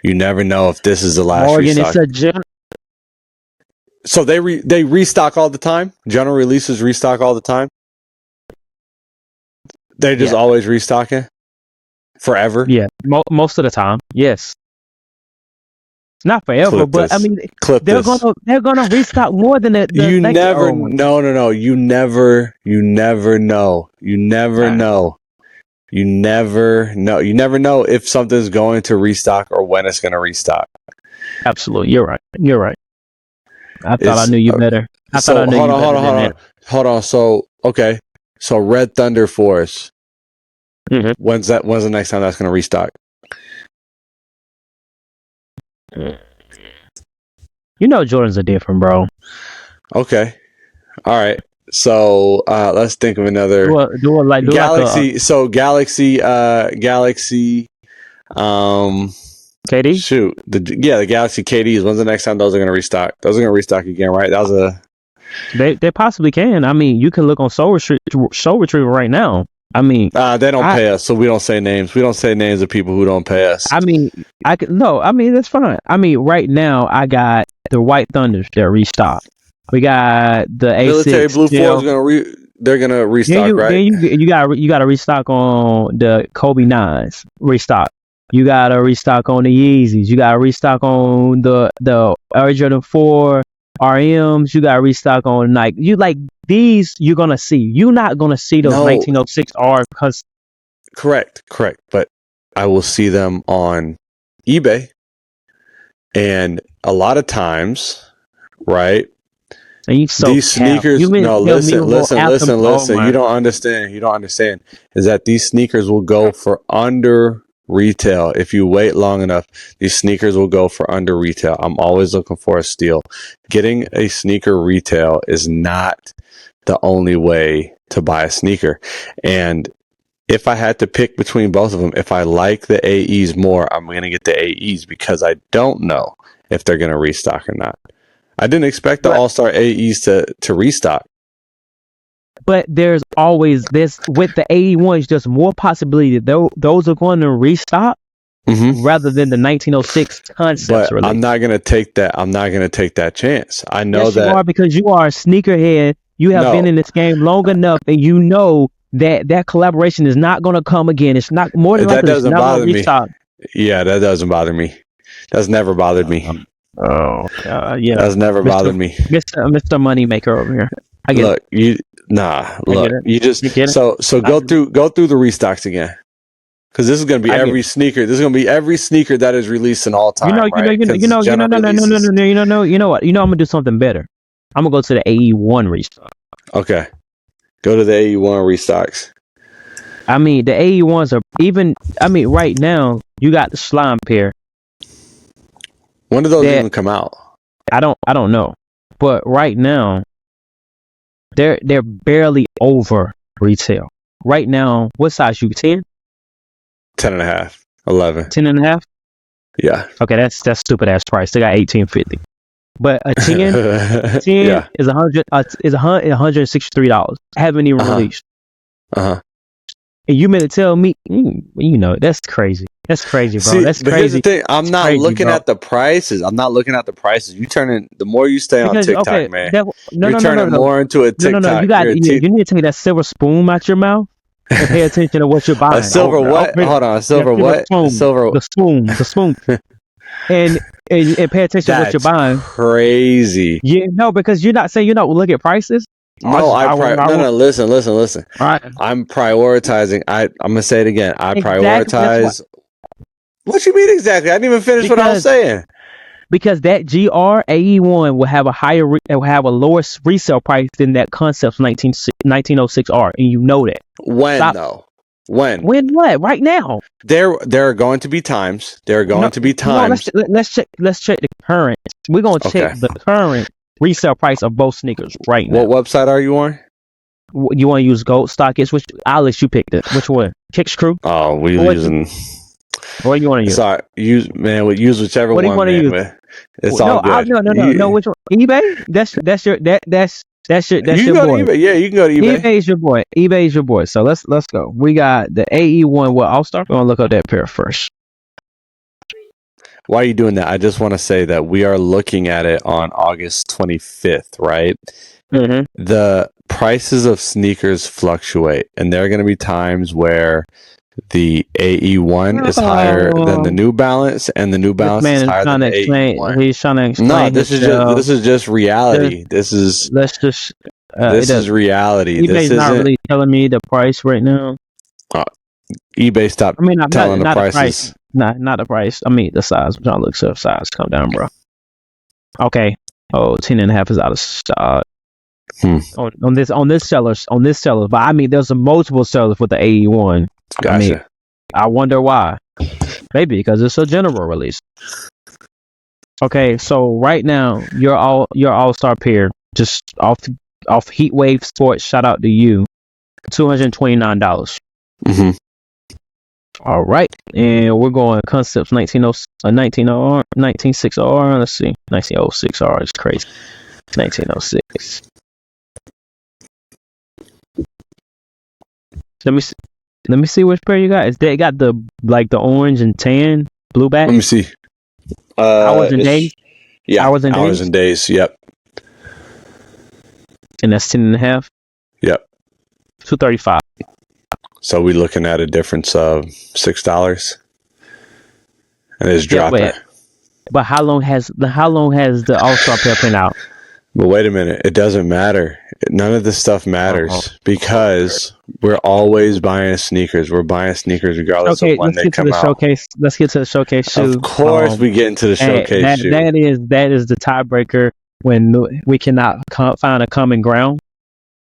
You never know if this is the last restock. So they restock all the time? General releases restock all the time? They're just always restocking? Forever? Yeah, most of the time, yes. Not forever, but I mean, they're gonna restock more than that. You never know. You never know. You never know if something's going to restock or when it's going to restock. Absolutely, you're right. I thought I knew you better. Hold on. So Red Thunder Force. Mm-hmm. When's the next time that's going to restock? You know Jordans are different, bro. Okay. All right. So let's think of another Galaxy. Galaxy. KD. Shoot. The Galaxy KDs. When's the next time those are going to restock? Those are going to restock again, right? That was They possibly can. I mean, you can look on Soul Retriever right now. I mean, they don't pay us, so we don't say names. We don't say names of people who don't pay us. I mean, that's fine. I mean, right now I got the White Thunders that restock. We got the Military A6 Blue Force restock, right? Then you got to restock on the Kobe 9s. Restock. You got to restock on the Yeezys. You got to restock on the Air Jordan 4 RMs. You got to restock on Nike. You like these. You're gonna see. You're not gonna see those 1906 R because. Correct. But I will see them on eBay, and a lot of times, right? These sneakers. No, listen. You don't understand. Is that these sneakers will go for under retail if you wait long enough? These sneakers will go for under retail. I'm always looking for a steal. Getting a sneaker retail is not the only way to buy a sneaker. And if I had to pick between both of them, if I like the AEs more, I'm going to get the AEs because I don't know if they're going to restock or not. I didn't expect the All-Star AEs to restock. But there's with the AE1s, there's more possibility that those are going to restock rather than the 1906 concepts. But I'm not going to take that. I'm not going to take that chance. I know that you are, because you are a sneakerhead. You have been in this game long enough, and you know that collaboration is not going to come again. It's not more than likely. That doesn't bother me. Yeah, that doesn't bother me. That's never bothered me. Yeah, that's never bothered me. Mr. Moneymaker over here. Look, you just so go through the restocks again, because this is going to be every sneaker. This is going to be every sneaker that is released in all time. You know what? I'm gonna do something better. I'm gonna go to the AE1 restock. Okay, go to the AE1 restocks. I mean, the AE1s are even. I mean, right now you got the slime pair. When do those even come out? I don't know. But right now, they're barely over retail. Right now, what size you 10? 10.5, 11. 10.5? Yeah. Okay, that's stupid ass price. They got $18.50. But a 10 is $163. Haven't even released. And you meant to tell me, that's crazy. That's crazy, bro. See, that's crazy. Here's the thing. I'm not looking at the prices. You turning the more you stay on TikTok, man. You're turning more into a TikTok. No. You need to take that silver spoon out your mouth and pay attention to what you're buying. A silver what? Hold on. A silver what? The spoon. and pay attention to what you're buying. Crazy. Yeah, no, because you're not saying you don't look at prices. No, listen. All right. I'm prioritizing. I'm gonna say it again. I prioritize. What you mean exactly? I didn't even finish what I was saying. Because that AE1 will have a lower resale price than that Concepts 1906R, and you know that. When? When what? Right now. There are going to be times. Let's check the current. We're gonna check the current resale price of both sneakers right now. What website are you on? You want to use Gold StockX? I'll let you pick it. Which one? Kicks Crew? Oh, we're using. What do you want to use? Sorry, use whichever one. What do you want to use? It's all good. No. Which one? eBay? That's your boy. eBay. Yeah, you can go to eBay. eBay is your boy. So let's go. We got the AE1. What All-Star? We're gonna look up that pair first. Why are you doing that? I just want to say that we are looking at it on August 25th, right? Mm-hmm. The prices of sneakers fluctuate, and there are going to be times where the AE1 is higher than the New Balance, and the New Balance is higher than the AE1. He's trying to explain. No, this is just reality. This is reality. eBay's not really telling me the price right now. eBay stopped telling the prices. Not the price. I mean the size. I'm trying to look for size. Calm down, bro. Okay. 10.5 is out of stock. On this sellers. But I mean, there's multiple sellers with the AE1. Gotcha. I mean, I wonder why. Maybe because it's a general release. Okay, so right now your all-star pair just off Heatwave Sports. Shout out to you. $229. Mm-hmm. All right, and we're going Concepts 1906R. Let's see, 1906R is crazy. 1906. Let me see which pair you got. Is they got the orange and tan blue back? Let me see. Hours and days. Yeah, hours and days. Yep. And that's 10.5. Yep. $235. So we looking at a difference of $6, and it's dropping. But how long has the All-Star pair been out? But wait a minute, it doesn't matter. None of this stuff matters because we're always buying sneakers. We're buying sneakers regardless of when they come out. Showcase. Let's get to the showcase shoe. Of course, we get into the showcase shoe. That is the tiebreaker when we cannot find a common ground.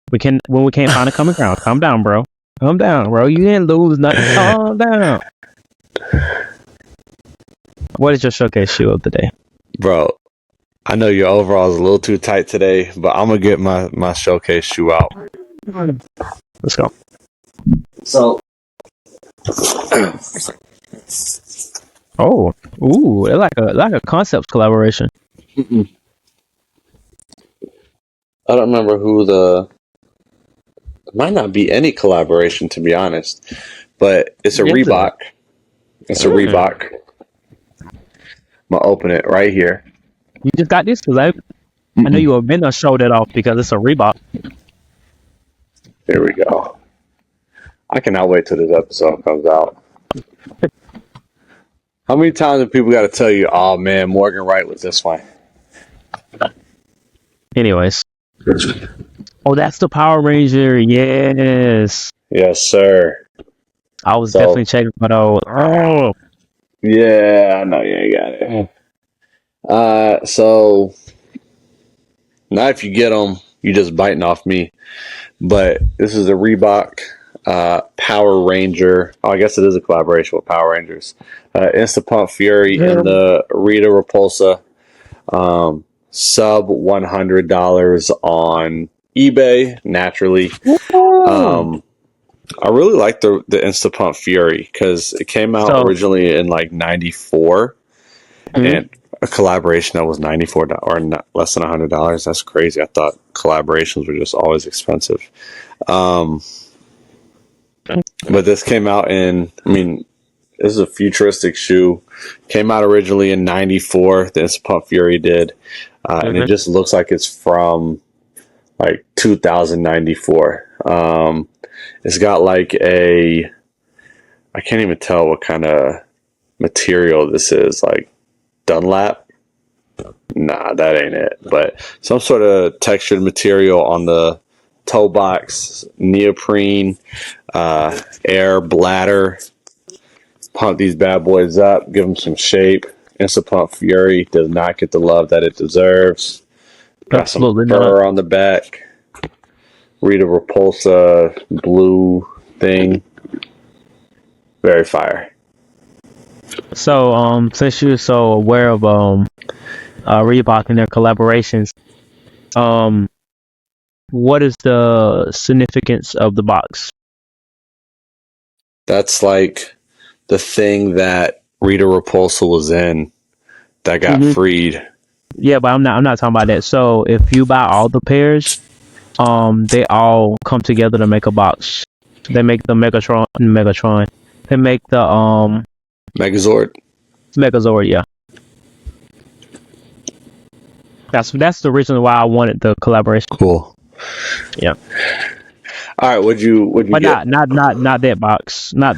When we can't find a common ground. Calm down, bro. Calm down, bro. You didn't lose nothing. Calm down. What is your showcase shoe of the day, bro? I know your overall is a little too tight today, but I'm gonna get my showcase shoe out. Let's go. So, they're like a concept collaboration. I don't remember who it might not be any collaboration, to be honest, but it's a Reebok. It's a Reebok. I'm gonna open it right here. You just got this because I know you were meant to show that off because it's a Reebok. Here we go. I cannot wait till this episode comes out. How many times have people got to tell you, oh man, Morgan Wright was this one? Anyways. Oh, that's the Power Ranger. Yes. Yes, sir. I was definitely checking for those. Oh. Yeah, I know you ain't got it. So now if you get them, you just biting off me. But this is a Reebok Power Ranger. Oh, I guess it is a collaboration with Power Rangers. Instant Pump Fury in the Rita Repulsa. Sub $100 on eBay, naturally. I really like the Instant Pump Fury because it came out originally in like 94 and a collaboration that was $94 or not, less than $100. That's crazy. I thought collaborations were just always expensive. But this came out this is a futuristic shoe. Came out originally in 94. The Instant Pump Fury did. And it just looks like it's from like 2094. It's got like I can't even tell what kind of material this is. Like Dunlap? Nah, that ain't it. But some sort of textured material on the toe box, neoprene, air bladder. Pump these bad boys up, give them some shape. Instant Pump Fury does not get the love that it deserves. Got some fur on the back. Rita Repulsa blue thing. Very fire. So, since you're so aware of Reebok and their collaborations, what is the significance of the box? That's like the thing that Rita Repulsa was in that got freed. Yeah, but I'm not talking about that. So if you buy all the pairs, they all come together to make a box. They make the Megatron. They make the Megazord, yeah. That's the reason why I wanted the collaboration. Cool. Yeah. All right, would you but get... not that box, but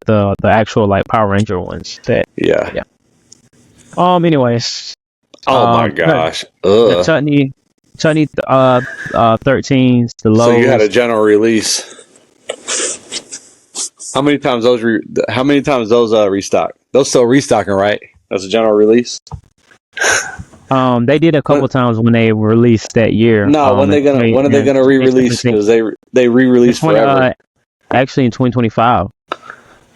the actual like Power Ranger ones. Yeah. Anyways. Oh my gosh. The Chutney 13s, the lows. So you had a general release. How many times those restock? Those still restocking, right? That's a general release. They did a couple times when they released that year. No, when are they gonna re-release? Because they re-release forever. Actually, in 2025,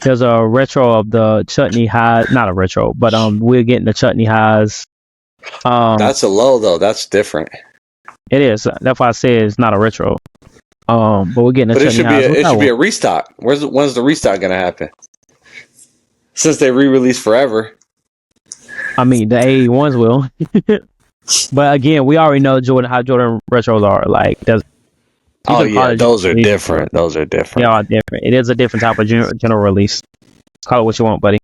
there's a retro of the Chutney Highs. Not a retro, but we're getting the Chutney Highs. That's a low though. That's different. It is. That's why I say it's not a retro. But we're getting the Chutney Highs. It should be a restock. When's the restock gonna happen? Since they re-release forever. I mean, the A1s will. But again, we already know how Jordan retros are. Like, those are different. Those are different. They are different. It is a different type of general release. Call it what you want, buddy.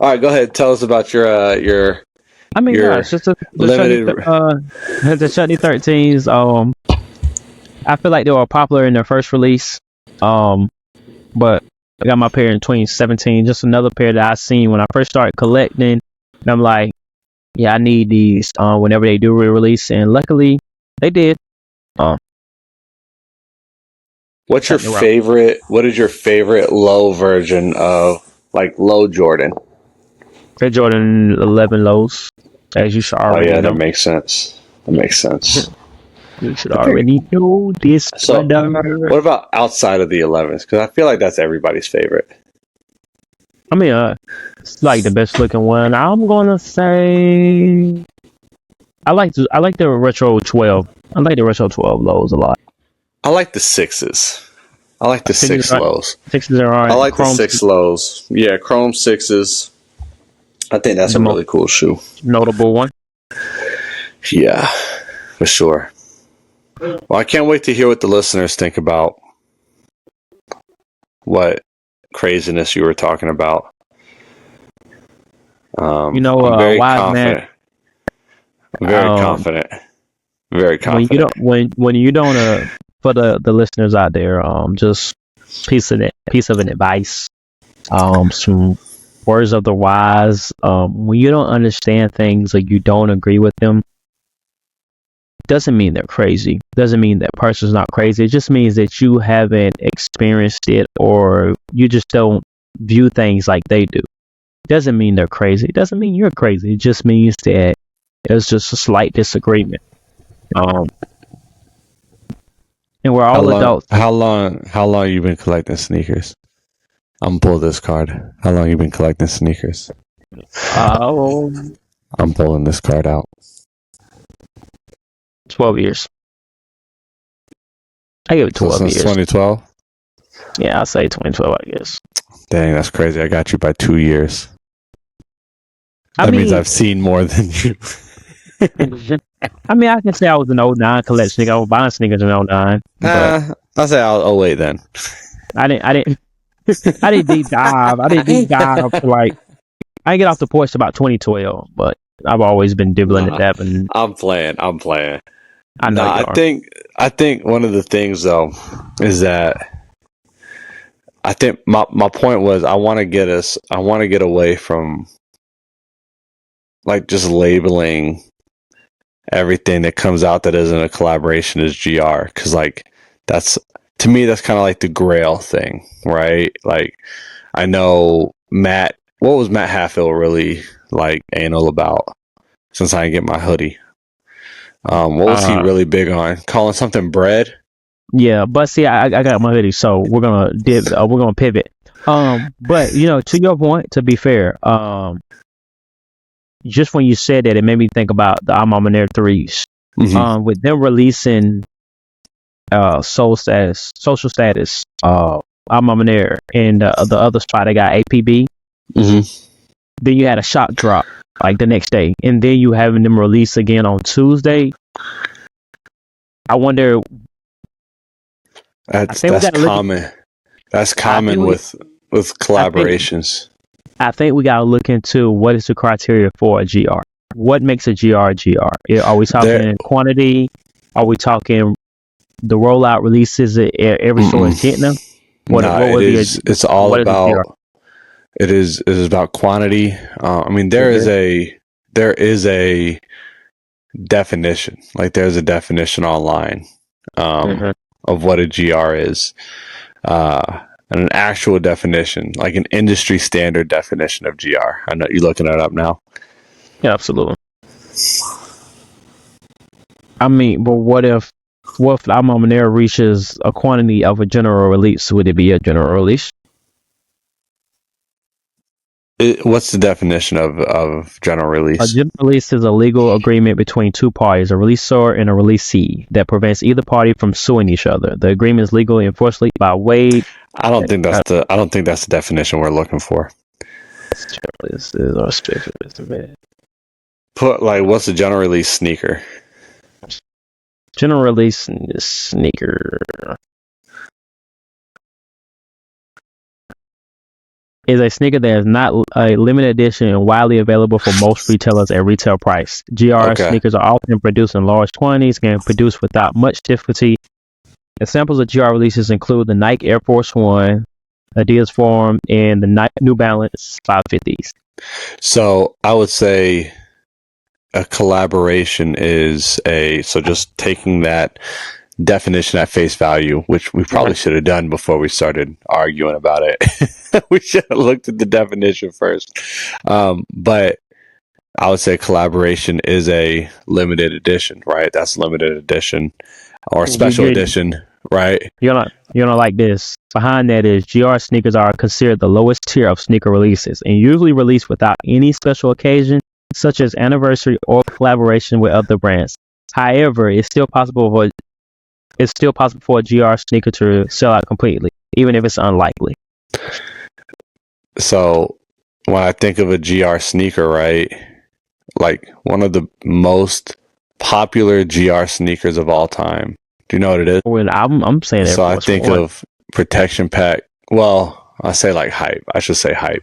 All right, go ahead. Tell us about your it's just the Chutney 13s. I feel like they were popular in their first release. But I got my pair in 2017. Just another pair that I seen when I first started collecting. And I'm like, yeah, I need these whenever they do re-release, and luckily they did. What's your favorite? What is your favorite low version of like low Jordan? Red Jordan 11 lows, as you should already know. That makes sense. That makes sense. You should already know this. So, what about outside of the 11s? Because I feel like that's everybody's favorite. I mean, it's like the best looking one. I'm gonna say I like the retro 12. I like the retro 12 lows a lot. I like the 6s. I like the 6 lows. 6s are alright. I like the 6 lows. Yeah, chrome 6s. I think that's a really cool shoe. Notable one. Yeah, for sure. Well, I can't wait to hear what the listeners think about what craziness you were talking about. I'm very confident. Very confident. Very confident. When you don't for the listeners out there, just piece of an advice, some words of the wise. When you don't understand things or you don't agree with them, doesn't mean they're crazy. Doesn't mean that person's not crazy. It just means that you haven't experienced it, or you just don't view things like they do. Doesn't mean they're crazy. It doesn't mean you're crazy. It just means that there's just a slight disagreement. And we're all adults. How long you been collecting sneakers? I'm pull this card. How long you been collecting sneakers? I'm pulling this card out. 12 years. I give it 12 years. Since 2012? Yeah, I'll say 2012, I guess. Dang, that's crazy. I got you by 2 years. That means I've seen more than you. I mean, I can say I was an 09 collector sneaker. I was buying sneakers in 09. I'll say I'll 08 then. I didn't deep dive. I didn't deep dive to I didn't get off the porch about 2012, but I've always been dibbling at that. And I'm playing. I know. I think one of the things though is that I think my point was I want to get away from like just labeling everything that comes out that isn't a collaboration as GR, because like that's, to me, that's kind of like the grail thing, right? Like I know what was Matt Halfill really like anal about, since I didn't get my hoodie? What was he really big on? Calling something bread? Yeah, but see, I got my hoodie, so we're gonna pivot. But to your point, to be fair, just when you said that, it made me think about the I'm Air 3s. Mm-hmm. With them releasing social status, I'm Air, and the other spot I got APB. Mm-hmm. Then you had a shot drop like the next day, and then you having them release again on Tuesday. I wonder. That's common. That's common with collaborations. I think we gotta look into what is the criteria for a GR. What makes a GR a GR? Are we talking quantity? Are we talking the rollout releases every store is getting them? It's all about. It is about quantity. I mean, there is a definition. Like there's a definition online of what a GR is. And an actual definition, like an industry standard definition of GR. I know you're looking it up now. Yeah, absolutely. I mean, but what if I'm Air reaches a quantity of a general release? Would it be a general release? What's the definition of general release? A general release is a legal agreement between two parties, a releasor and a releasee, that prevents either party from suing each other. The agreement is legally enforced by Wade. I don't think that's the definition we're looking for. Put what's a general release sneaker? General release sneaker is a sneaker that is not a limited edition and widely available for most retailers at retail price. GR sneakers are often produced in large quantities and produced without much difficulty Examples of GR releases include the Nike Air Force One, Adidas Forum, and the New Balance 550s. So I would say a collaboration is so just taking that definition at face value, which we probably should have done before we started arguing about it. We should have looked at the definition first. But I would say collaboration is a limited edition, right? That's limited edition or special edition, right? You're not like this. Behind that is GR sneakers are considered the lowest tier of sneaker releases and usually released without any special occasion, such as anniversary or collaboration with other brands. However, it's still possible for a GR sneaker to sell out completely, even if it's unlikely. So when I think of a GR sneaker, right, like one of the most popular GR sneakers of all time. Do you know what it is? When I'm saying that. So I think of Protection Pack. Well, I say like Hype. I should say Hype.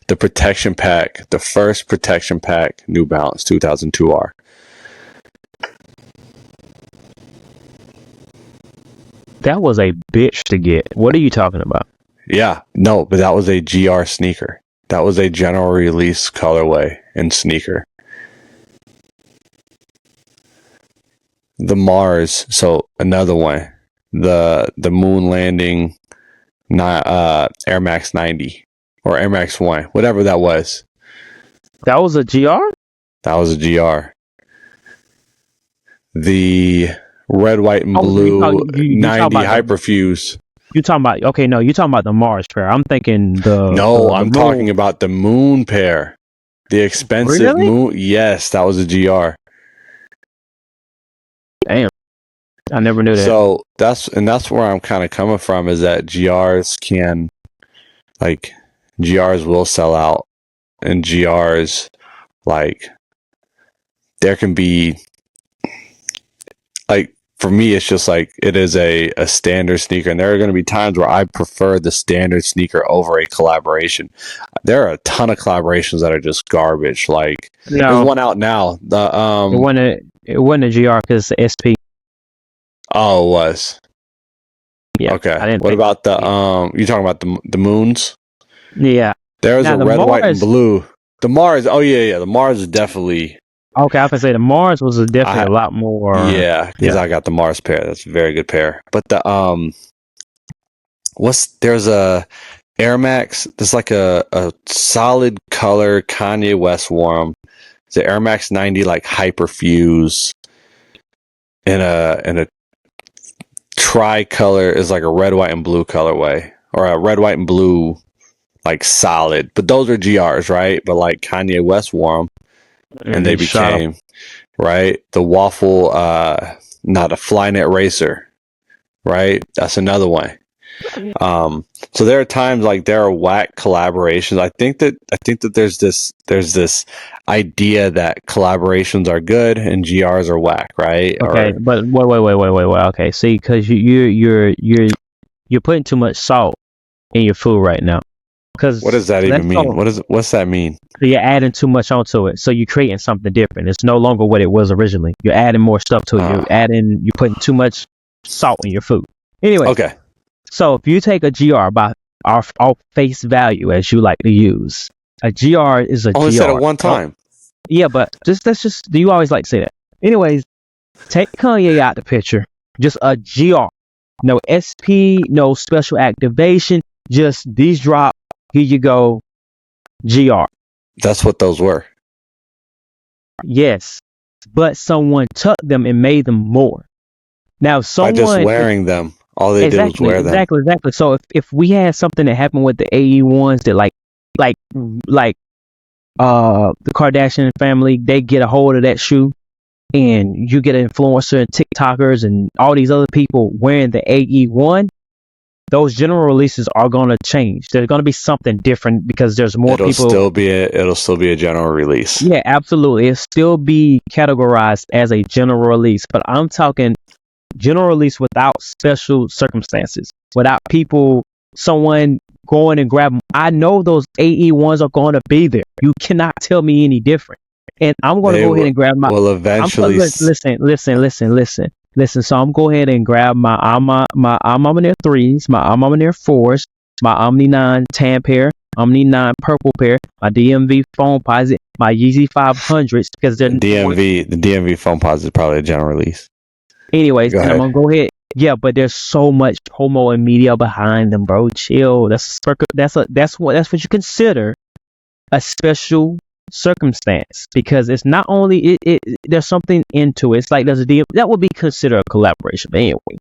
The Protection Pack, the first Protection Pack New Balance 2002R. That was a bitch to get. What are you talking about? Yeah, no, but that was a GR sneaker. That was a general release colorway and sneaker. The Mars, so another one. The moon landing Air Max 90 or Air Max 1, whatever that was. That was a GR? That was a GR. The red, white, and blue 90 Hyperfuse. You're talking about the Mars pair. I'm thinking I'm talking about the moon pair. The expensive moon. Yes, that was a GR. Damn. I never knew that. So that's where I'm kind of coming from, is that GRs will sell out, and GRs, like, there can be, like, for me, it's just like it is a standard sneaker, and there are going to be times where I prefer the standard sneaker over a collaboration. There are a ton of collaborations that are just garbage. Like, there's one out now. It wasn't a GR because it's SP. Oh, it was. Yeah. Okay. What about the you talking about the moons? Yeah. There's a red, white, and blue. The Mars. Oh yeah. The Mars is definitely. Okay, I was gonna say the Mars was definitely a lot more. Yeah, because I got the Mars pair. That's a very good pair. But the there's a Air Max. There's like a solid color Kanye West wore 'em. It's an Air Max 90 like Hyperfuse. In a tri-color is like a red, white, and blue colorway, or a red, white, and blue like solid. But those are GRs, right? But like Kanye West wore 'em. And they became, right? The waffle, not a Flynet Racer, right? That's another one. So there are times like there are whack collaborations. I think that there's this idea that collaborations are good and GRs are whack, right? Okay, but wait. Okay, see, because you're putting too much salt in your food right now. What does that even mean? What's that mean? You're adding too much onto it, so you're creating something different. It's no longer what it was originally. You're adding more stuff to it. You're putting too much salt in your food. Anyway, okay. So if you take a GR by our face value, as you like to use, a GR is a GR. Only said it one time. Yeah, but that's just. Do you always like to say that? Anyways, take Kanye out the picture. Just a GR. No SP, no special activation. Just these drop. Here you go, GR. That's what those were. Yes, but someone took them and made them more. Now, someone by just wearing them, all they did was wear them. Exactly. So if we had something that happened with the AE ones that like the Kardashian family, they get a hold of that shoe, and you get an influencer and TikTokers and all these other people wearing the AE one. Those general releases are going to change. There's going to be something different because there's more people. It'll still be a general release. Yeah, absolutely. It'll still be categorized as a general release, but I'm talking general release without special circumstances, without someone going and grabbing. I know those AE ones are going to be there. You cannot tell me any different. And I'm going to go ahead and grab my. Well, eventually. Listen. Listen, so I'm go ahead and grab my Omni 3s, my Omni 4s, my Omni 9 tan pair, Omni 9 purple pair, my DMV foam posit, my Yeezy 500s because they're The DMV foam posit is probably a general release. Anyways, and I'm gonna go ahead. Yeah, but there's so much promo and media behind them, bro. Chill. That's what you consider a special circumstance because it's not only it there's something into it. It's like there's a deal that would be considered a collaboration. But anyway,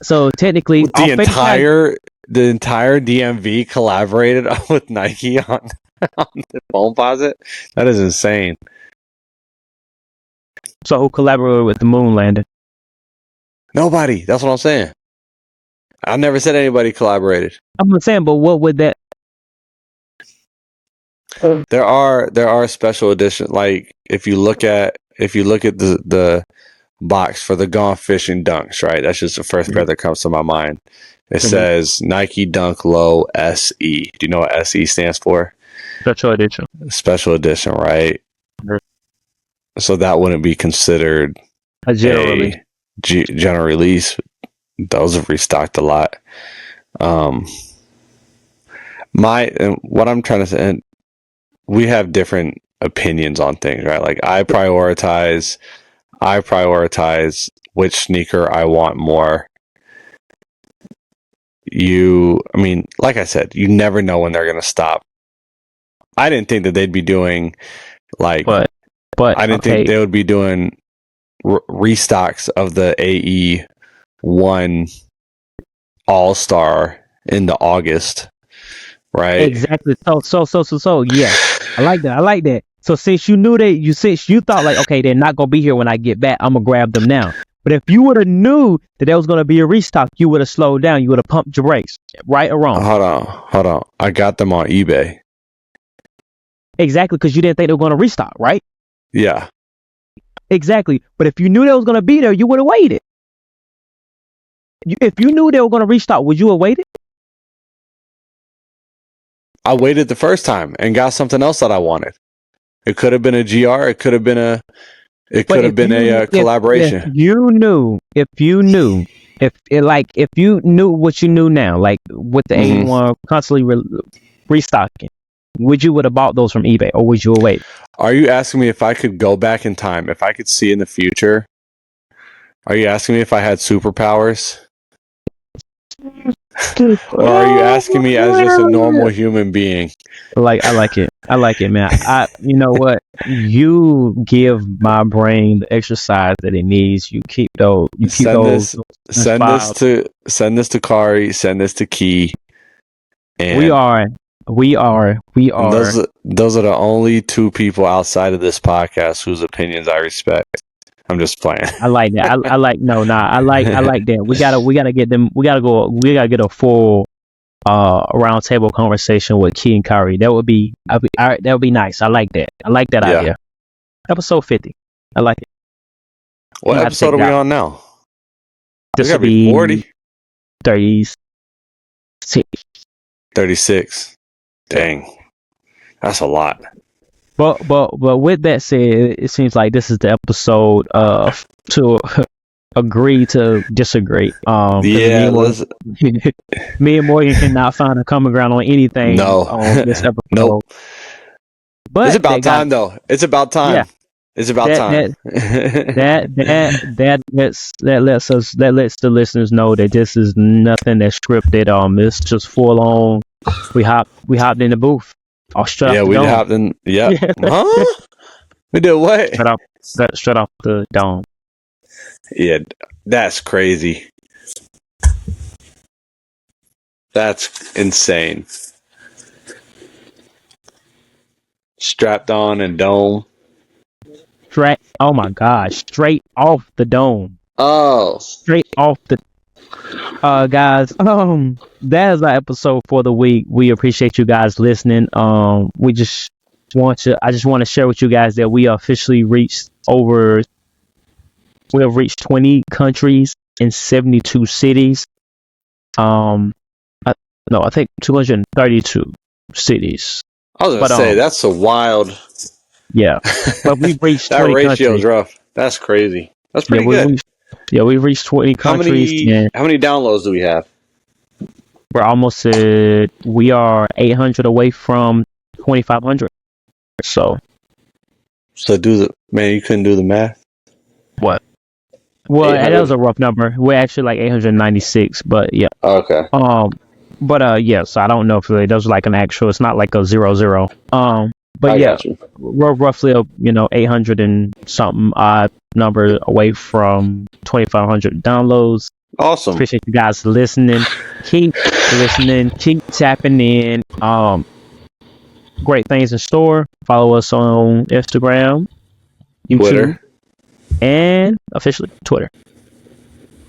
so technically, the entire DMV collaborated with Nike on the foam posit. That is insane. So who collaborated with the moon landing? Nobody. That's what I'm saying. I never said anybody collaborated. I'm not saying, but what would that? There are special editions. Like if you look at the box for the Gone Fishing Dunks, right? That's just the first pair that comes to my mind. It says Nike Dunk Low SE. Do you know what SE stands for? Special edition. Special edition, right? So that wouldn't be considered a general release. General release. Those have restocked a lot. And what I'm trying to say, and we have different opinions on things, right? Like I prioritize which sneaker I want more. Like I said, you never know when they're going to stop. I didn't think that they'd be doing but I didn't think they would be doing restocks of the AE1 All-Star into August, right? Exactly. So yeah. I like that. So since you knew since you thought like, okay, they're not gonna be here when I get back, I'm gonna grab them now. But if you would have knew that there was gonna be a restock, you would have slowed down. You would have pumped your brakes, right or wrong. Hold on. I got them on eBay. Exactly, because you didn't think they were gonna restock, right? Yeah. Exactly. But if you knew they was gonna be there, you would have waited. If you knew they were gonna restock, would you have waited? I waited the first time and got something else that I wanted. It could have been a GR. It could have been a collaboration. If you knew what you knew now, like with the A1 constantly restocking, would you have bought those from eBay or would you have waited? Are you asking me if I could go back in time, if I could see in the future? Are you asking me if I had superpowers? Or are you asking me as just a normal human being? I like it, man. You know what? You give my brain the exercise that it needs. You keep those. Send this to Kari. Send this to Key. And we are. Those are the only two people outside of this podcast whose opinions I respect. I'm just playing. I like that. I like that. We gotta get them. We gotta get a full round table conversation with Key and Kari. That would be nice. I like that. I like that idea. Episode 50. I like it. What episode are we on now? This will be 40. 36. Dang. That's a lot. But with that said, it seems like this is the episode to agree to disagree. Me and Morgan cannot find a common ground on anything. No. On this episode. Nope. But it's about time, though. It's about time. Yeah. It's about time. That lets the listeners know that this is nothing that's scripted. It's just full on. We hopped in the booth. Yeah, we hopped in. Yeah. Huh? We did what? Straight off the dome. Yeah, that's crazy. That's insane. Strapped on and dome. Oh my gosh! Straight off the dome. Oh, straight off the. Guys, that is our episode for the week. We appreciate you guys listening. I just want to share with you guys that we officially reached we have reached 20 countries in 72 cities. I think 232 cities. I was gonna say that's a wild. Yeah, but we've reached that 20 ratio countries. is rough. That's crazy. That's pretty good. Yeah, we reached 20 countries. How many downloads do we have? We're almost at. We are 800 away from 2,500. So you couldn't do the math. What? Well, that was a rough number. We're actually like 896, but yeah. Okay. So I don't know if that was like an actual. It's not like a 0-0. But yeah, we're roughly 800 and something odd number away from 2,500 downloads. Awesome. Appreciate you guys listening. Keep listening. Keep tapping in. Great things in store. Follow us on Instagram, YouTube, Twitter, and officially Twitter.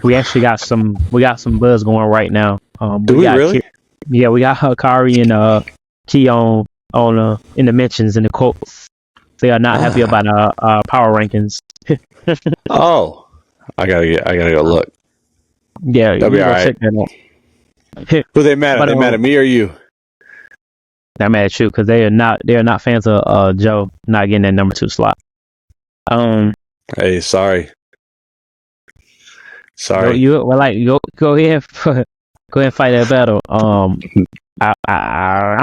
We actually got some buzz going right now. Do we really? Yeah, we got Hakari and Key on in the mentions in the quotes. They are not happy about our power rankings. Oh, I gotta go look. Yeah, that'll be all right. Check that out. Who they mad at? They mad at me or you? They're mad at you because they are not fans of Joe not getting that number 2 slot. Hey, sorry. Go ahead, and fight that battle. I'm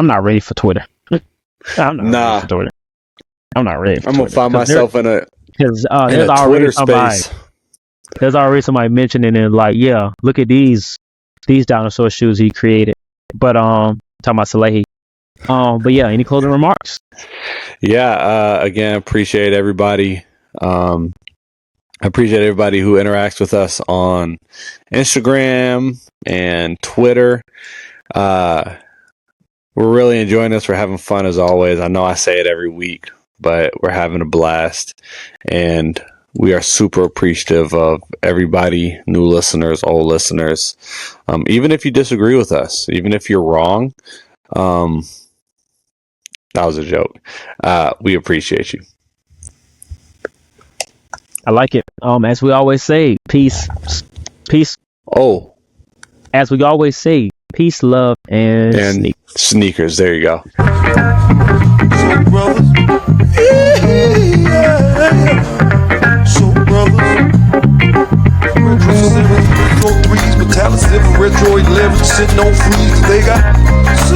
not ready for Twitter. I'm not ready for Twitter. I'm not ready. I'm gonna find myself in a Twitter space. There's already somebody mentioning it, like, yeah, look at these dinosaur shoes he created. But talking about Salehi. But yeah, any closing remarks? Yeah, again, appreciate everybody. I appreciate everybody who interacts with us on Instagram and Twitter. We're really enjoying this. We're having fun as always. I know I say it every week, but we're having a blast, and we are super appreciative of everybody, new listeners, old listeners. Even if you disagree with us, even if you're wrong, that was a joke. We appreciate you. I like it. As we always say, peace. Oh, as we always say, peace, love, and sneakers. There you go. So brothers, retro 7, retro 3s, metallic 7, retro 11, sitting on freeze. They got so